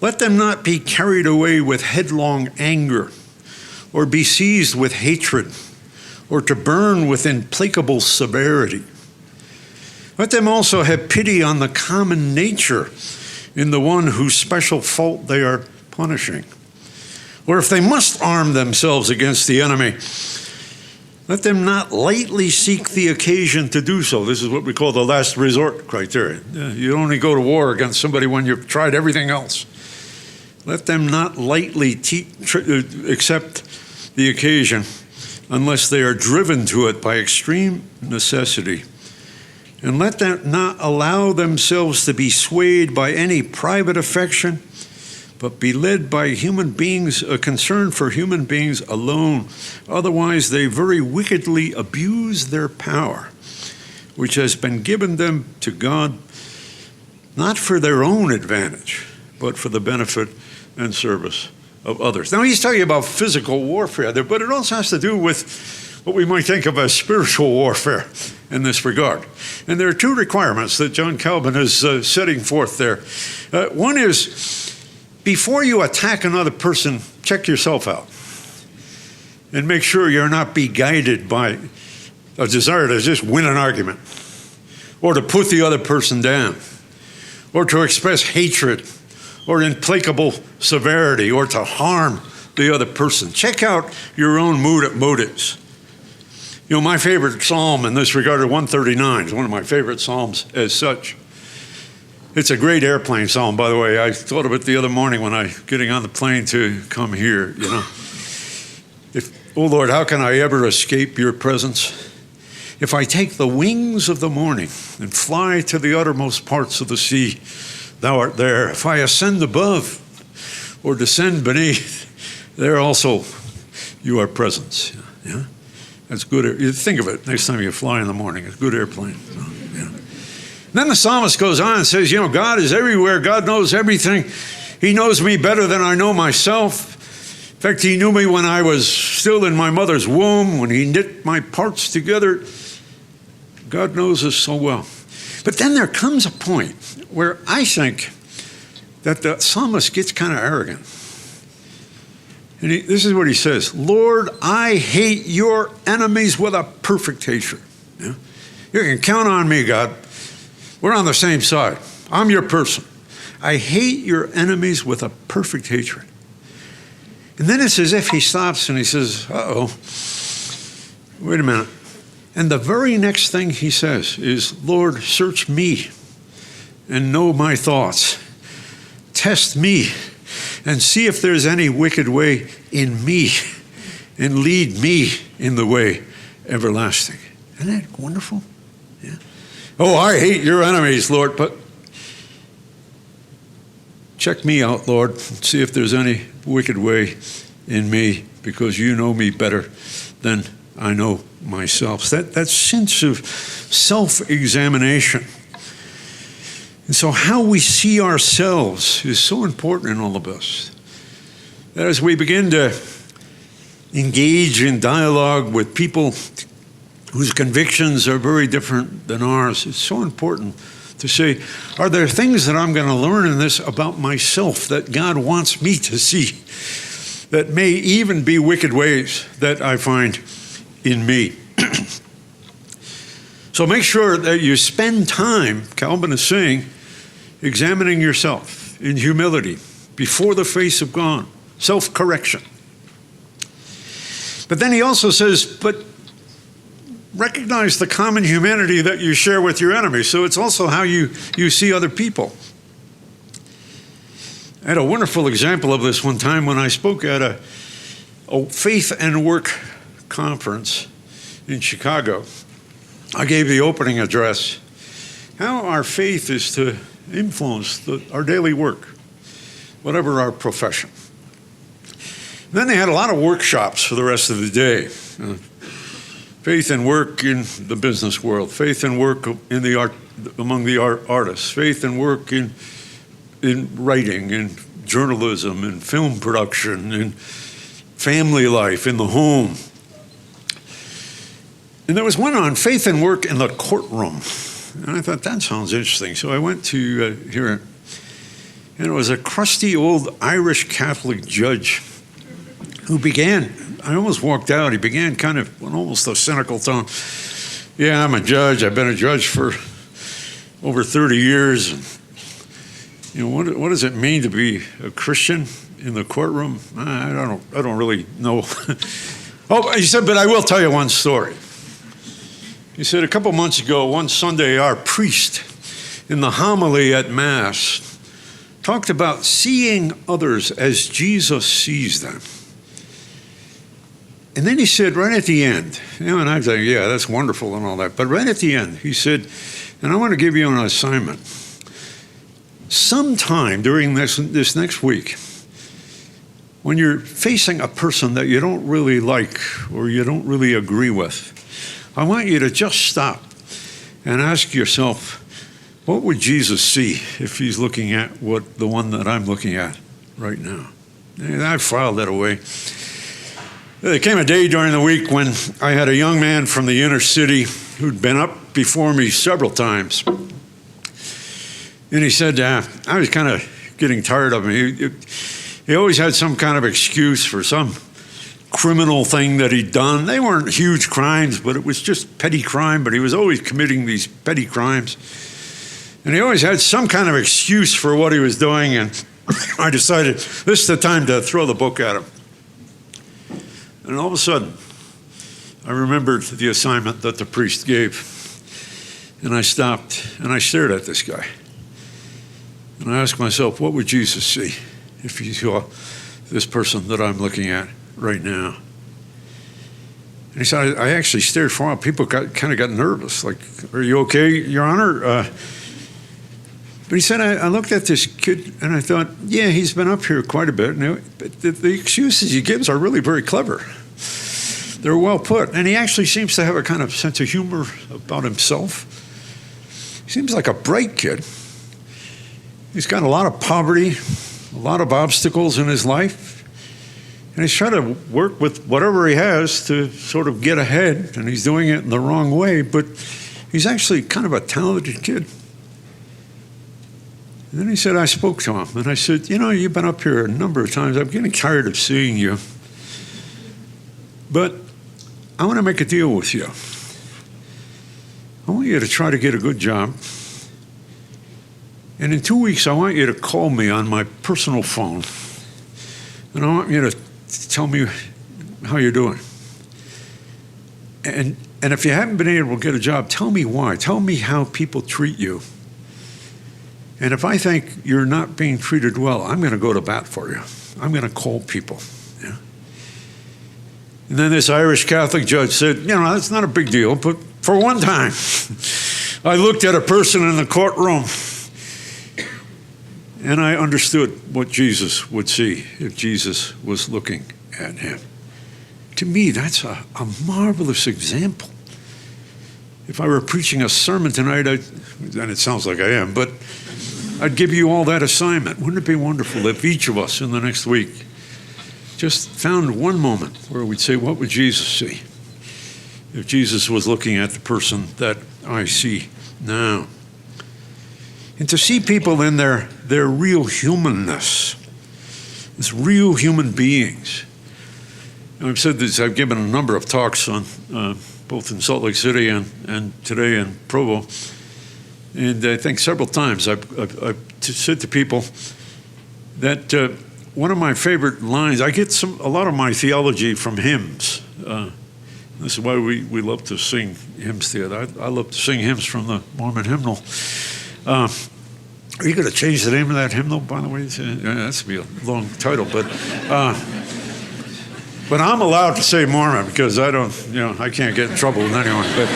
let them not be carried away with headlong anger, or be seized with hatred, or to burn with implacable severity. Let them also have pity on the common nature in the one whose special fault they are punishing. Or if they must arm themselves against the enemy, let them not lightly seek the occasion to do so. This is what we call the last resort criteria. You only go to war against somebody when you've tried everything else. Let them not lightly accept the occasion unless they are driven to it by extreme necessity. And let them not allow themselves to be swayed by any private affection, but be led by human beings, a concern for human beings alone. Otherwise, they very wickedly abuse their power, which has been given them to God, not for their own advantage, but for the benefit and service of others. Now, he's talking about physical warfare there, but it also has to do with what we might think of as spiritual warfare in this regard. And there are two requirements that John Calvin is setting forth there. One is, before you attack another person, check yourself out and make sure you're not be guided by a desire to just win an argument or to put the other person down or to express hatred or implacable severity or to harm the other person. Check out your own motives. You know, my favorite psalm in this regard is 139. It's one of my favorite psalms as such. It's a great airplane psalm, by the way. I thought of it the other morning when I getting on the plane to come here, you know. Oh Lord, how can I ever escape your presence? If I take the wings of the morning and fly to the uttermost parts of the sea, thou art there. If I ascend above or descend beneath, there also you are present. Yeah? That's good. You think of it next time you fly in the morning. It's a good airplane. Yeah. Then the psalmist goes on and says, you know, God is everywhere. God knows everything. He knows me better than I know myself. In fact, he knew me when I was still in my mother's womb, when he knit my parts together. God knows us so well. But then there comes a point where I think that the psalmist gets kind of arrogant. And this is what he says, Lord, I hate your enemies with a perfect hatred. Yeah? You can count on me, God. We're on the same side. I'm your person. I hate your enemies with a perfect hatred. And then it's as if he stops and he says, uh-oh, wait a minute. And the very next thing he says is, Lord, search me and know my thoughts. Test me and see if there's any wicked way in me and lead me in the way everlasting. Isn't that wonderful? Yeah. Oh, I hate your enemies, Lord, but check me out, Lord, see if there's any wicked way in me, because you know me better than I know myself. That sense of self-examination. And so how we see ourselves is so important in all of us. That as we begin to engage in dialogue with people whose convictions are very different than ours, it's so important to say, are there things that I'm going to learn in this about myself that God wants me to see, that may even be wicked ways that I find in me? So make sure that you spend time, Calvin is saying, examining yourself in humility before the face of God, self-correction. But then he also says, but recognize the common humanity that you share with your enemies. So it's also how you see other people. I had a wonderful example of this one time when I spoke at a faith and work conference in Chicago. I gave the opening address, how our faith is to influence our daily work, whatever our profession. And then they had a lot of workshops for the rest of the day. Faith and work in the business world, faith and work in the art, among the artists, faith and work in writing, in journalism, in film production, in family life, in the home. And there was one on faith and work in the courtroom. And I thought, that sounds interesting. So I went to hear it. And it was a crusty old Irish Catholic judge who began, I almost walked out, he began kind of almost a cynical tone. Yeah, I'm a judge. I've been a judge for over 30 years. And, what does it mean to be a Christian in the courtroom? I don't really know. Oh, he said, but I will tell you one story. He said a couple months ago, one Sunday, our priest in the homily at Mass talked about seeing others as Jesus sees them. And then he said right at the end, and I was like, yeah, that's wonderful and all that. But right at the end, he said, and I want to give you an assignment. Sometime during this next week, when you're facing a person that you don't really like or you don't really agree with, I want you to just stop and ask yourself, what would Jesus see if he's looking at the one that I'm looking at right now? And I filed that away. There came a day during the week when I had a young man from the inner city who'd been up before me several times. And he said, I was kind of getting tired of him. He always had some kind of excuse for some criminal thing that he'd done. They weren't huge crimes, but it was just petty crime, but he was always committing these petty crimes. And he always had some kind of excuse for what he was doing, and I decided this is the time to throw the book at him. And all of a sudden, I remembered the assignment that the priest gave. And I stopped and I stared at this guy. And I asked myself, what would Jesus see if he saw this person that I'm looking at right now? And he said, I actually stared for a while. People kind of got nervous. Like, are you okay, Your Honor? But he said, I looked at this kid and I thought, yeah, he's been up here quite a bit. But the excuses he gives are really very clever. They're well put. And he actually seems to have a kind of sense of humor about himself. He seems like a bright kid. He's got a lot of poverty, a lot of obstacles in his life. And he's trying to work with whatever he has to sort of get ahead. And he's doing it in the wrong way. But he's actually kind of a talented kid. And then he said, I spoke to him, and I said, you've been up here a number of times. I'm getting tired of seeing you. But I want to make a deal with you. I want you to try to get a good job. And in 2 weeks, I want you to call me on my personal phone. And I want you to tell me how you're doing. And if you haven't been able to get a job, tell me why. Tell me how people treat you. And if I think you're not being treated well, I'm going to go to bat for you. I'm going to call people. Yeah? And then this Irish Catholic judge said, that's not a big deal, but for one time, I looked at a person in the courtroom and I understood what Jesus would see if Jesus was looking at him. To me, that's a marvelous example. If I were preaching a sermon tonight, and it sounds like I am, but I'd give you all that assignment. Wouldn't it be wonderful if each of us in the next week just found one moment where we'd say, what would Jesus see if Jesus was looking at the person that I see now? And to see people in their real humanness, as real human beings. And I've said this, I've given a number of talks on both in Salt Lake City and today in Provo. And I think several times I've said to people that one of my favorite lines, I get a lot of my theology from hymns. This is why we love to sing hymns together. I love to sing hymns from the Mormon hymnal. Are you going to change the name of that hymnal, by the way? That's going to be a long title, but I'm allowed to say Mormon because I can't get in trouble with anyone. But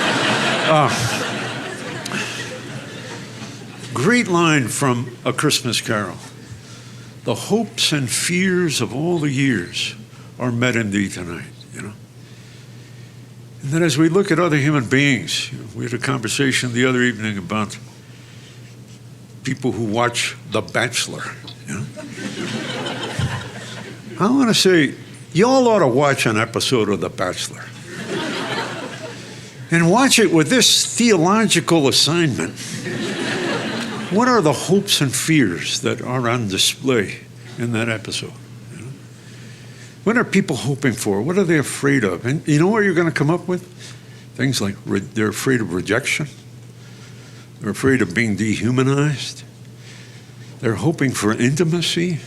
great line from A Christmas Carol. The hopes and fears of all the years are met in thee tonight, And then as we look at other human beings, we had a conversation the other evening about people who watch The Bachelor, I want to say, y'all ought to watch an episode of The Bachelor. And watch it with this theological assignment. What are the hopes and fears that are on display in that episode? What are people hoping for? What are they afraid of? And you know what you're going to come up with? Things like they're afraid of rejection. They're afraid of being dehumanized. They're hoping for intimacy.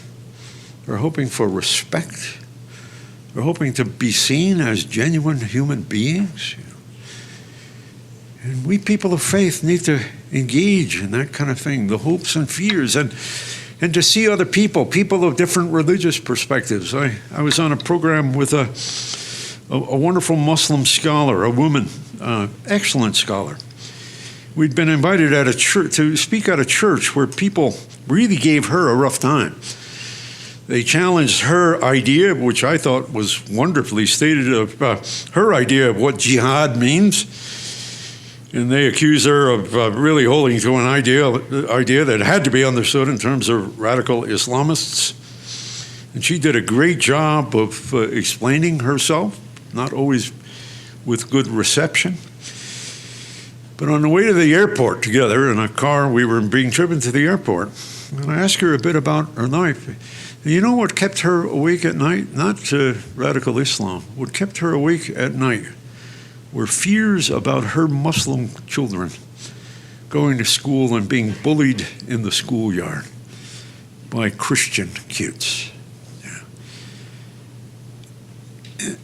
They're hoping for respect. They're hoping to be seen as genuine human beings. And we people of faith need to engage in that kind of thing, the hopes and fears, and to see other people of different religious perspectives. I was on a program with a wonderful Muslim scholar, a woman, excellent scholar. We'd been invited at a church to speak at a church where people really gave her a rough time. They challenged her idea, which I thought was wonderfully stated, of her idea of what jihad means. And they accused her of really holding to an idea that had to be understood in terms of radical Islamists. And she did a great job of explaining herself, not always with good reception. But on the way to the airport together in a car, we were being driven to the airport, and I asked her a bit about her life. And you know what kept her awake at night? Not radical Islam. What kept her awake at night were fears about her Muslim children going to school and being bullied in the schoolyard by Christian kids. Yeah.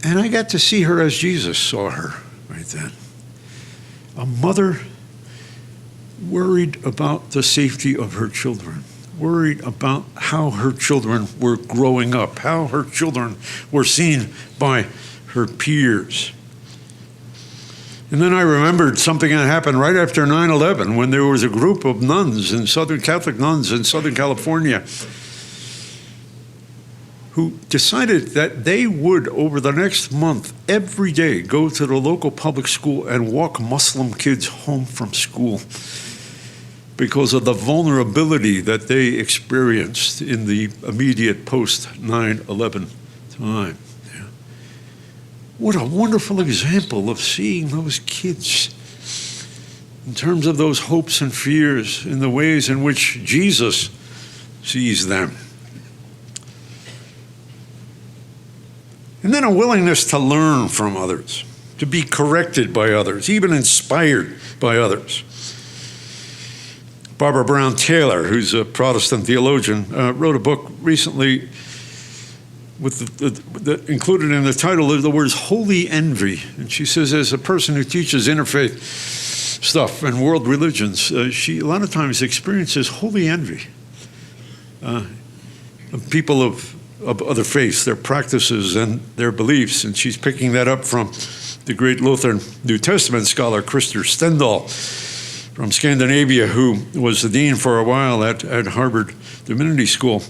And I got to see her as Jesus saw her right then. A mother worried about the safety of her children, worried about how her children were growing up, how her children were seen by her peers. And then I remembered something that happened right after 9/11 when there was a group of nuns, Catholic nuns in Southern California, who decided that they would, over the next month, every day go to the local public school and walk Muslim kids home from school because of the vulnerability that they experienced in the immediate post-9/11 time. Yeah. What a wonderful example of seeing those kids in terms of those hopes and fears, in the ways in which Jesus sees them. And then a willingness to learn from others, to be corrected by others, even inspired by others. Barbara Brown Taylor, who's a Protestant theologian, wrote a book recently with included in the title of the words holy envy. And she says, as a person who teaches interfaith stuff and world religions, she a lot of times experiences holy envy of people of other faiths, their practices and their beliefs. And she's picking that up from the great Lutheran New Testament scholar, Christer Stendahl from Scandinavia, who was the dean for a while at Harvard Divinity School.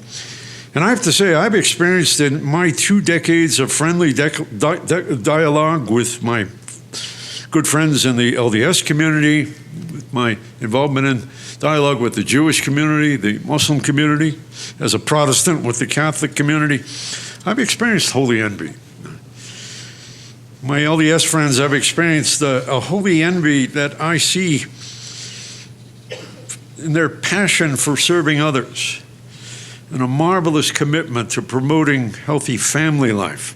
And I have to say, I've experienced in my 2 decades of friendly dialogue with my good friends in the LDS community, with my involvement in dialogue with the Jewish community, the Muslim community, as a Protestant with the Catholic community, I've experienced holy envy. My LDS friends have experienced a holy envy that I see in their passion for serving others and a marvelous commitment to promoting healthy family life.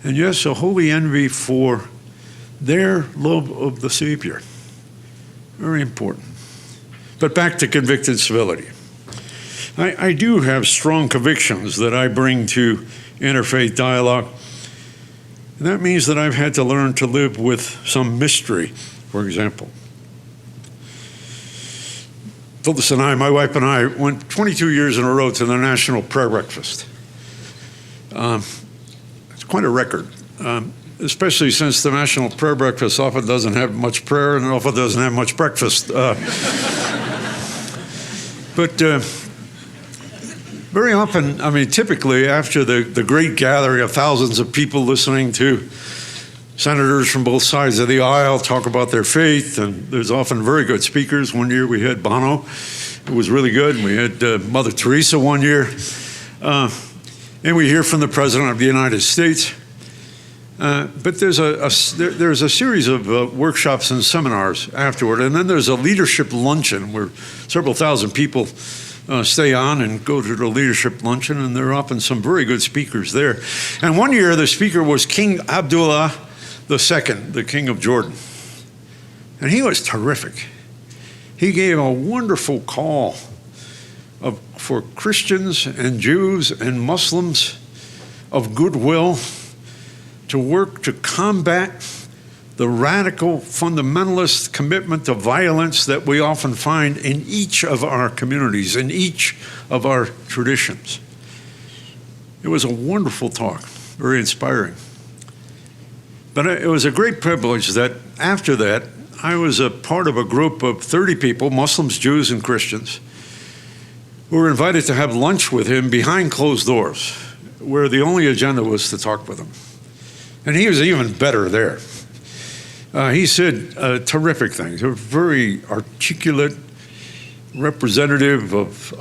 And yes, a holy envy for their love of the Savior. Very important. But back to convicted civility. I do have strong convictions that I bring to interfaith dialogue. And that means that I've had to learn to live with some mystery, for example. Phyllis and I, my wife and I, went 22 years in a row to the National Prayer Breakfast. It's quite a record, especially since the National Prayer Breakfast often doesn't have much prayer and often doesn't have much breakfast. But very often, I mean, typically after the great gathering of thousands of people listening to senators from both sides of the aisle talk about their faith, and there's often very good speakers. One year we had Bono, it was really good. We had Mother Teresa one year, and we hear from the President of the United States. But there's a series of workshops and seminars afterward, and then there's a leadership luncheon where several thousand people stay on and go to the leadership luncheon, and there are often some very good speakers there. And one year the speaker was King Abdullah II, the King of Jordan. And he was terrific. he gave a wonderful call for Christians and Jews and Muslims of goodwill to work to combat the radical fundamentalist commitment to violence that we often find in each of our communities, in each of our traditions. It was a wonderful talk, very inspiring. But it was a great privilege that after that, I was a part of a group of 30 people, Muslims, Jews, and Christians, who were invited to have lunch with him behind closed doors, where the only agenda was to talk with him. And he was even better there. He said terrific things. A very articulate representative of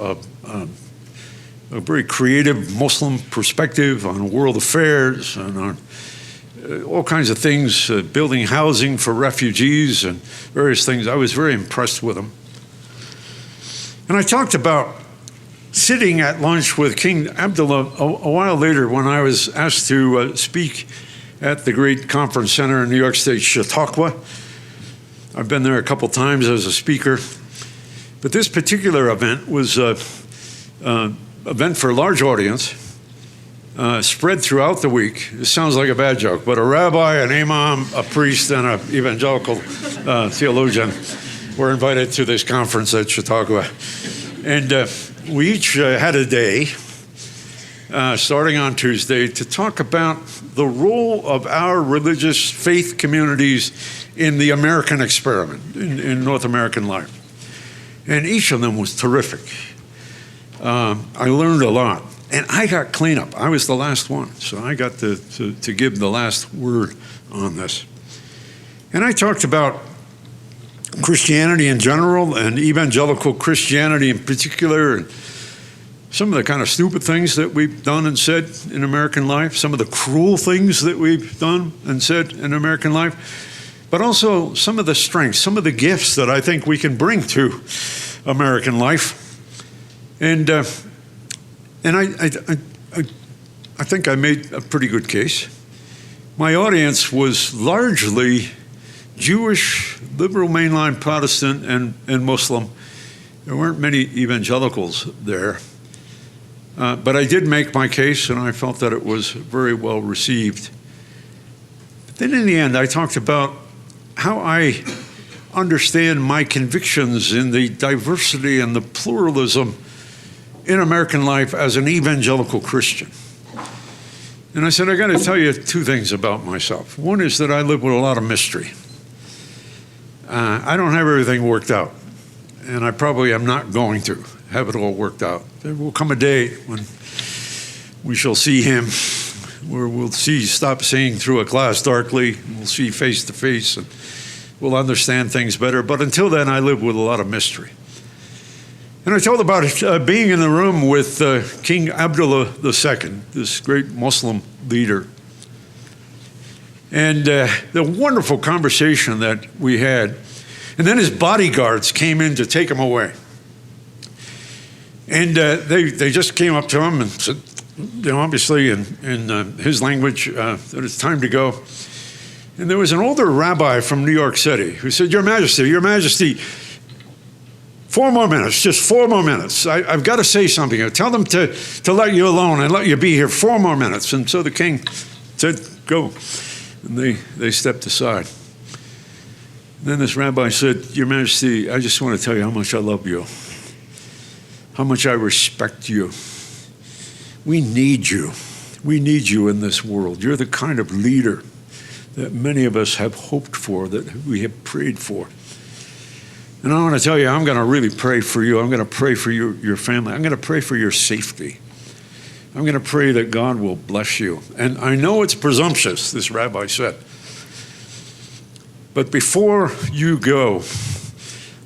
a very creative Muslim perspective on world affairs and on all kinds of things, building housing for refugees and various things. I was very impressed with him. And I talked about sitting at lunch with King Abdullah a while later when I was asked to speak at the great conference center in New York State, Chautauqua. I've been there a couple times as a speaker. But this particular event was an event for a large audience, spread throughout the week. It sounds like a bad joke, but a rabbi, an imam, a priest, and an evangelical theologian were invited to this conference at Chautauqua. And we each had a day, starting on Tuesday, to talk about the role of our religious faith communities in the American experiment, in North American life. And each of them was terrific. I learned a lot. And I got cleanup. I was the last one, so I got to give the last word on this. And I talked about Christianity in general and evangelical Christianity in particular, and some of the kind of stupid things that we've done and said in American life, some of the cruel things that we've done and said in American life, but also some of the strengths, some of the gifts that I think we can bring to American life. And I think I made a pretty good case. My audience was largely Jewish, liberal mainline Protestant, and Muslim. There weren't many evangelicals there. But I did make my case, and I felt that it was very well received. But then in the end, I talked about how I understand my convictions in the diversity and the pluralism in American life as an evangelical Christian. And I said, I got to tell you two things about myself. One is that I live with a lot of mystery. I don't have everything worked out, and I probably am not going to have it all worked out. There will come a day when we shall see him, where we'll stop seeing through a glass darkly, we'll see face to face, and we'll understand things better. But until then, I live with a lot of mystery. And I told about being in the room with King Abdullah II, this great Muslim leader, and the wonderful conversation that we had. And then his bodyguards came in to take him away. And they just came up to him and said, you know, obviously in his language, that it's time to go. And there was an older rabbi from New York City who said, Your Majesty, 4 more minutes, just 4 more minutes. I've got to say something here. Tell them to let you alone and let you be here 4 more minutes. And so the king said, go. And they stepped aside. And then this rabbi said, Your Majesty, I just want to tell you how much I love you, how much I respect you. We need you. We need you in this world. You're the kind of leader that many of us have hoped for, that we have prayed for. And I want to tell you, I'm going to really pray for you. I'm going to pray for your family. I'm going to pray for your safety. I'm going to pray that God will bless you. And I know it's presumptuous, this rabbi said. But before you go,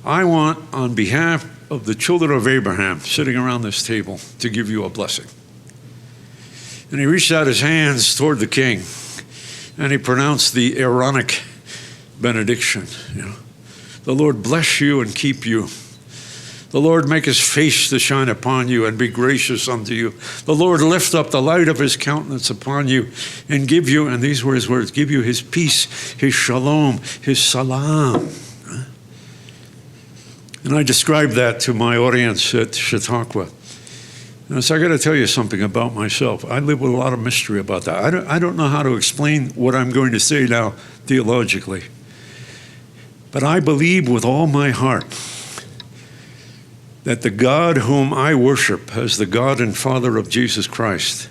I want, on behalf of the children of Abraham sitting around this table, to give you a blessing. And he reached out his hands toward the king, and he pronounced the Aaronic benediction, you know. The Lord bless you and keep you. The Lord make his face to shine upon you and be gracious unto you. The Lord lift up the light of his countenance upon you and give you, and these were his words, give you his peace, his shalom, his salam. And I described that to my audience at Chautauqua. And so I got to tell you something about myself. I live with a lot of mystery about that. I don't know how to explain what I'm going to say now theologically. But I believe with all my heart that the God whom I worship as the God and Father of Jesus Christ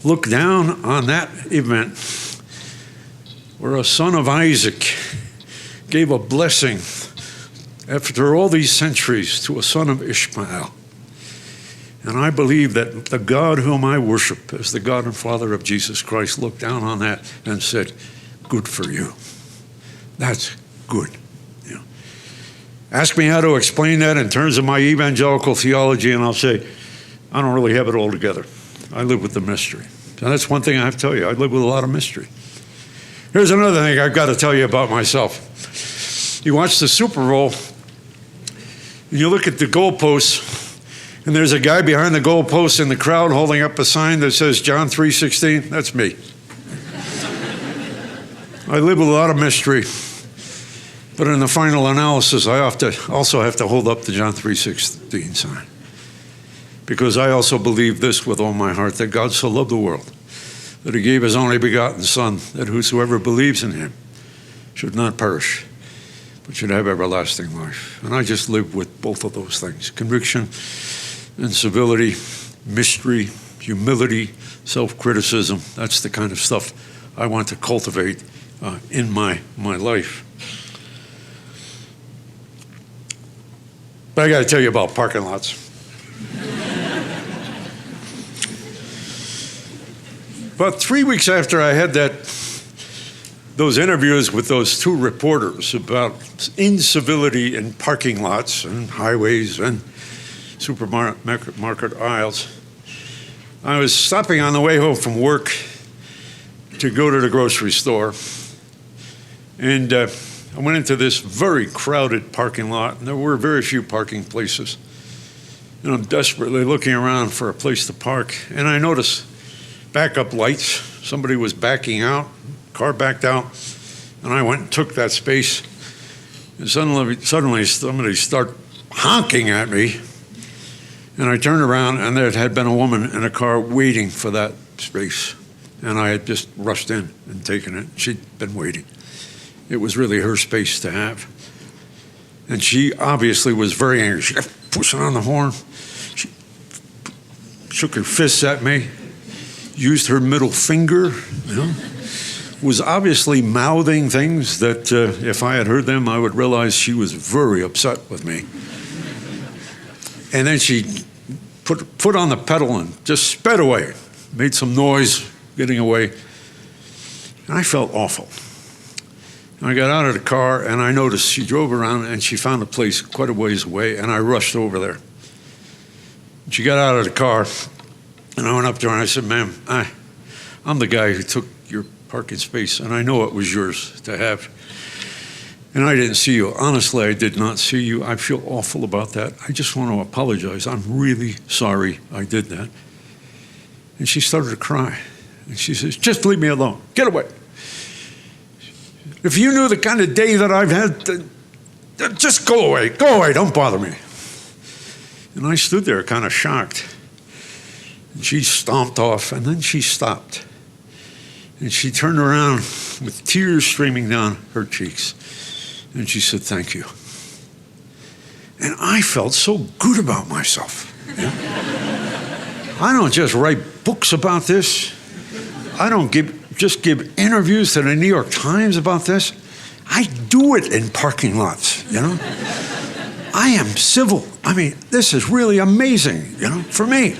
looked down on that event where a son of Isaac gave a blessing after all these centuries to a son of Ishmael. And I believe that the God whom I worship as the God and Father of Jesus Christ looked down on that and said, good for you. That's good. You know. Ask me how to explain that in terms of my evangelical theology, and I'll say, I don't really have it all together. I live with the mystery. And that's one thing I have to tell you. I live with a lot of mystery. Here's another thing I've got to tell you about myself. You watch the Super Bowl, and you look at the goalposts, and there's a guy behind the goalpost in the crowd holding up a sign that says John 3:16. That's me. I live with a lot of mystery, but in the final analysis, I also have to hold up the John 3:16 sign. Because I also believe this with all my heart, that God so loved the world, that he gave his only begotten Son, that whosoever believes in him should not perish, but should have everlasting life. And I just live with both of those things, conviction and civility, mystery, humility, self-criticism. That's the kind of stuff I want to cultivate in my life. But I got to tell you about parking lots. About 3 weeks after I had those interviews with those two reporters about incivility in parking lots and highways and supermarket aisles, I was stopping on the way home from work to go to the grocery store, and I went into this very crowded parking lot, and there were very few parking places. And I'm desperately looking around for a place to park, and I noticed backup lights. Somebody was backing out, car backed out, and I went and took that space. And suddenly somebody started honking at me, and I turned around, and there had been a woman in a car waiting for that space, and I had just rushed in and taken it. She'd been waiting. It was really her space to have. And she obviously was very angry. She kept pushing on the horn. She shook her fists at me, used her middle finger, was obviously mouthing things that if I had heard them, I would realize she was very upset with me. And then she put foot on the pedal and just sped away, made some noise getting away. And I felt awful. I got out of the car, and I noticed she drove around, and she found a place quite a ways away, and I rushed over there. She got out of the car, and I went up to her, and I said, ma'am, I'm the guy who took your parking space, and I know it was yours to have. And I didn't see you. Honestly, I did not see you. I feel awful about that. I just want to apologize. I'm really sorry I did that. And she started to cry. And she says, just leave me alone. Get away. If you knew the kind of day that I've had, just go away. Go away. Don't bother me. And I stood there kind of shocked. And she stomped off, and then she stopped. And she turned around with tears streaming down her cheeks. And she said, thank you. And I felt so good about myself. Yeah? I don't just write books about this. I don't just give interviews to the New York Times about this. I do it in parking lots, I am civil. I mean, this is really amazing, for me.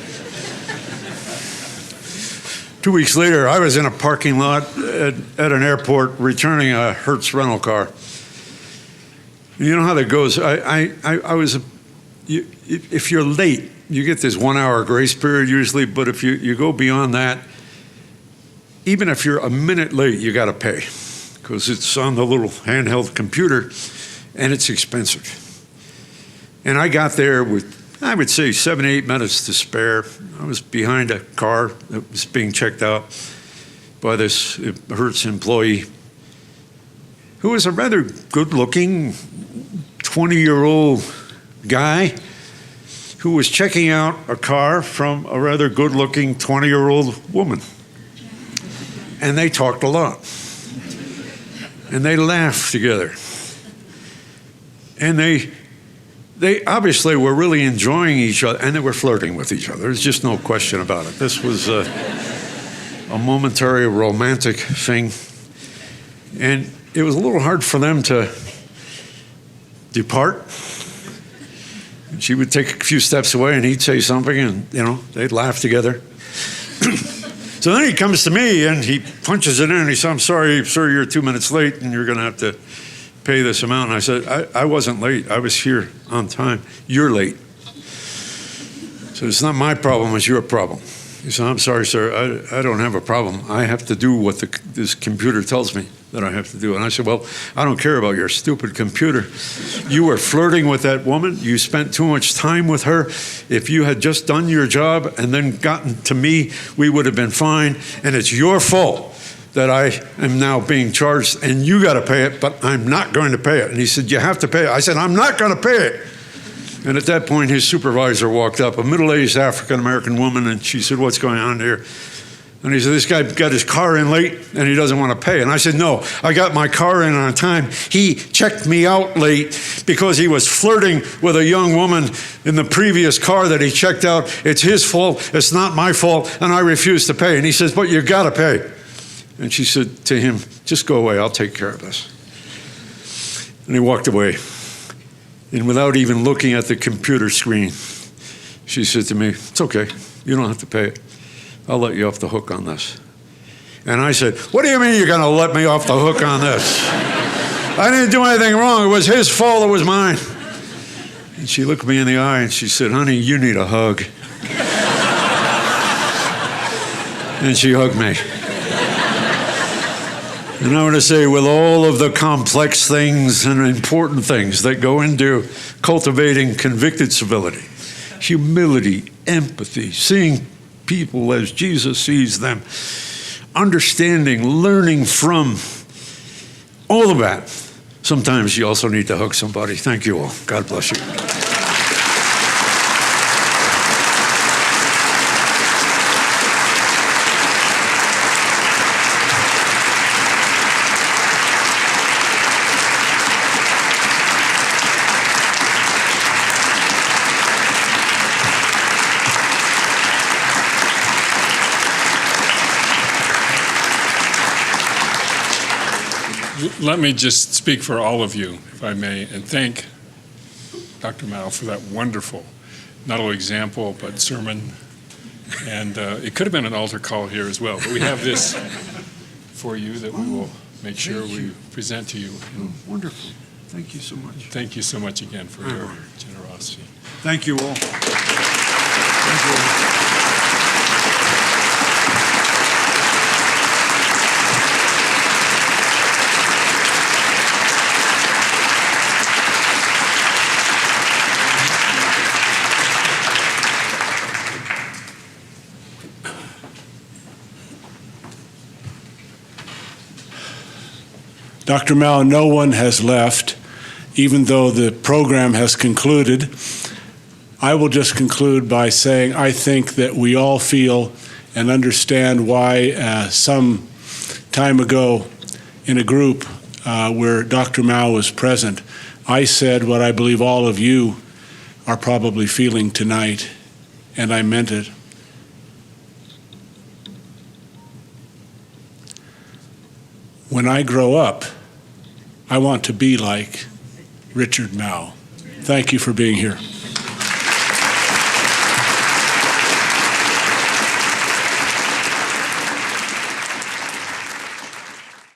2 weeks later, I was in a parking lot at an airport returning a Hertz rental car. You know how that goes. I was, if you're late, you get this 1 hour grace period usually, but if you go beyond that, even if you're a minute late, you got to pay because it's on the little handheld computer and it's expensive. And I got there with, I would say, 7 to 8 minutes to spare. I was behind a car that was being checked out by this Hertz employee who was a rather good-looking 20-year-old guy who was checking out a car from a rather good-looking 20-year-old woman. And they talked a lot. And they laughed together. And they obviously were really enjoying each other, and they were flirting with each other. There's just no question about it. This was a momentary romantic thing. And it was a little hard for them to depart. She would take a few steps away, and he'd say something, and, they'd laugh together. So then he comes to me, and he punches it in, and he says, "I'm sorry, sir, you're 2 minutes late, and you're going to have to pay this amount." And I said, I wasn't late. I was here on time. You're late. So it's not my problem, it's your problem. He said, "I'm sorry, sir, I don't have a problem. I have to do what this computer tells me that I have to do." And I said, "Well, I don't care about your stupid computer. You were flirting with that woman. You spent too much time with her. If you had just done your job and then gotten to me, we would have been fine. And it's your fault that I am now being charged, and you got to pay it, but I'm not going to pay it." And he said, "You have to pay it." I said, "I'm not going to pay it." And at that point, his supervisor walked up, a middle-aged African-American woman, and she said, "What's going on here?" And he said, "This guy got his car in late, and he doesn't want to pay." And I said, "No, I got my car in on time. He checked me out late because he was flirting with a young woman in the previous car that he checked out. It's his fault. It's not my fault, and I refuse to pay." And he says, "But you got to pay." And she said to him, "Just go away. I'll take care of this." And he walked away. And without even looking at the computer screen, she said to me, "It's okay. You don't have to pay it. I'll let you off the hook on this." And I said, "What do you mean you're going to let me off the hook on this? I didn't do anything wrong. It was his fault. It was mine." And she looked me in the eye and she said, "Honey, you need a hug." And she hugged me. And I want to say, with all of the complex things and important things that go into cultivating convicted civility, humility, empathy, seeing people as Jesus sees them, understanding, learning from, all of that, sometimes you also need to hug somebody. Thank you all. God bless you. Let me just speak for all of you, if I may, and thank Dr. Mouw for that wonderful, not only example, but sermon. And it could have been an altar call here as well, but we have this for you that we will make sure we present to you. Oh, wonderful. Thank you so much. Thank you so much again for your generosity. Thank you all. Thank you all. Dr. Mouw, no one has left, even though the program has concluded. I will just conclude by saying I think that we all feel and understand why some time ago in a group where Dr. Mouw was present, I said what I believe all of you are probably feeling tonight, and I meant it. When I grow up, I want to be like Richard Mouw. Thank you for being here.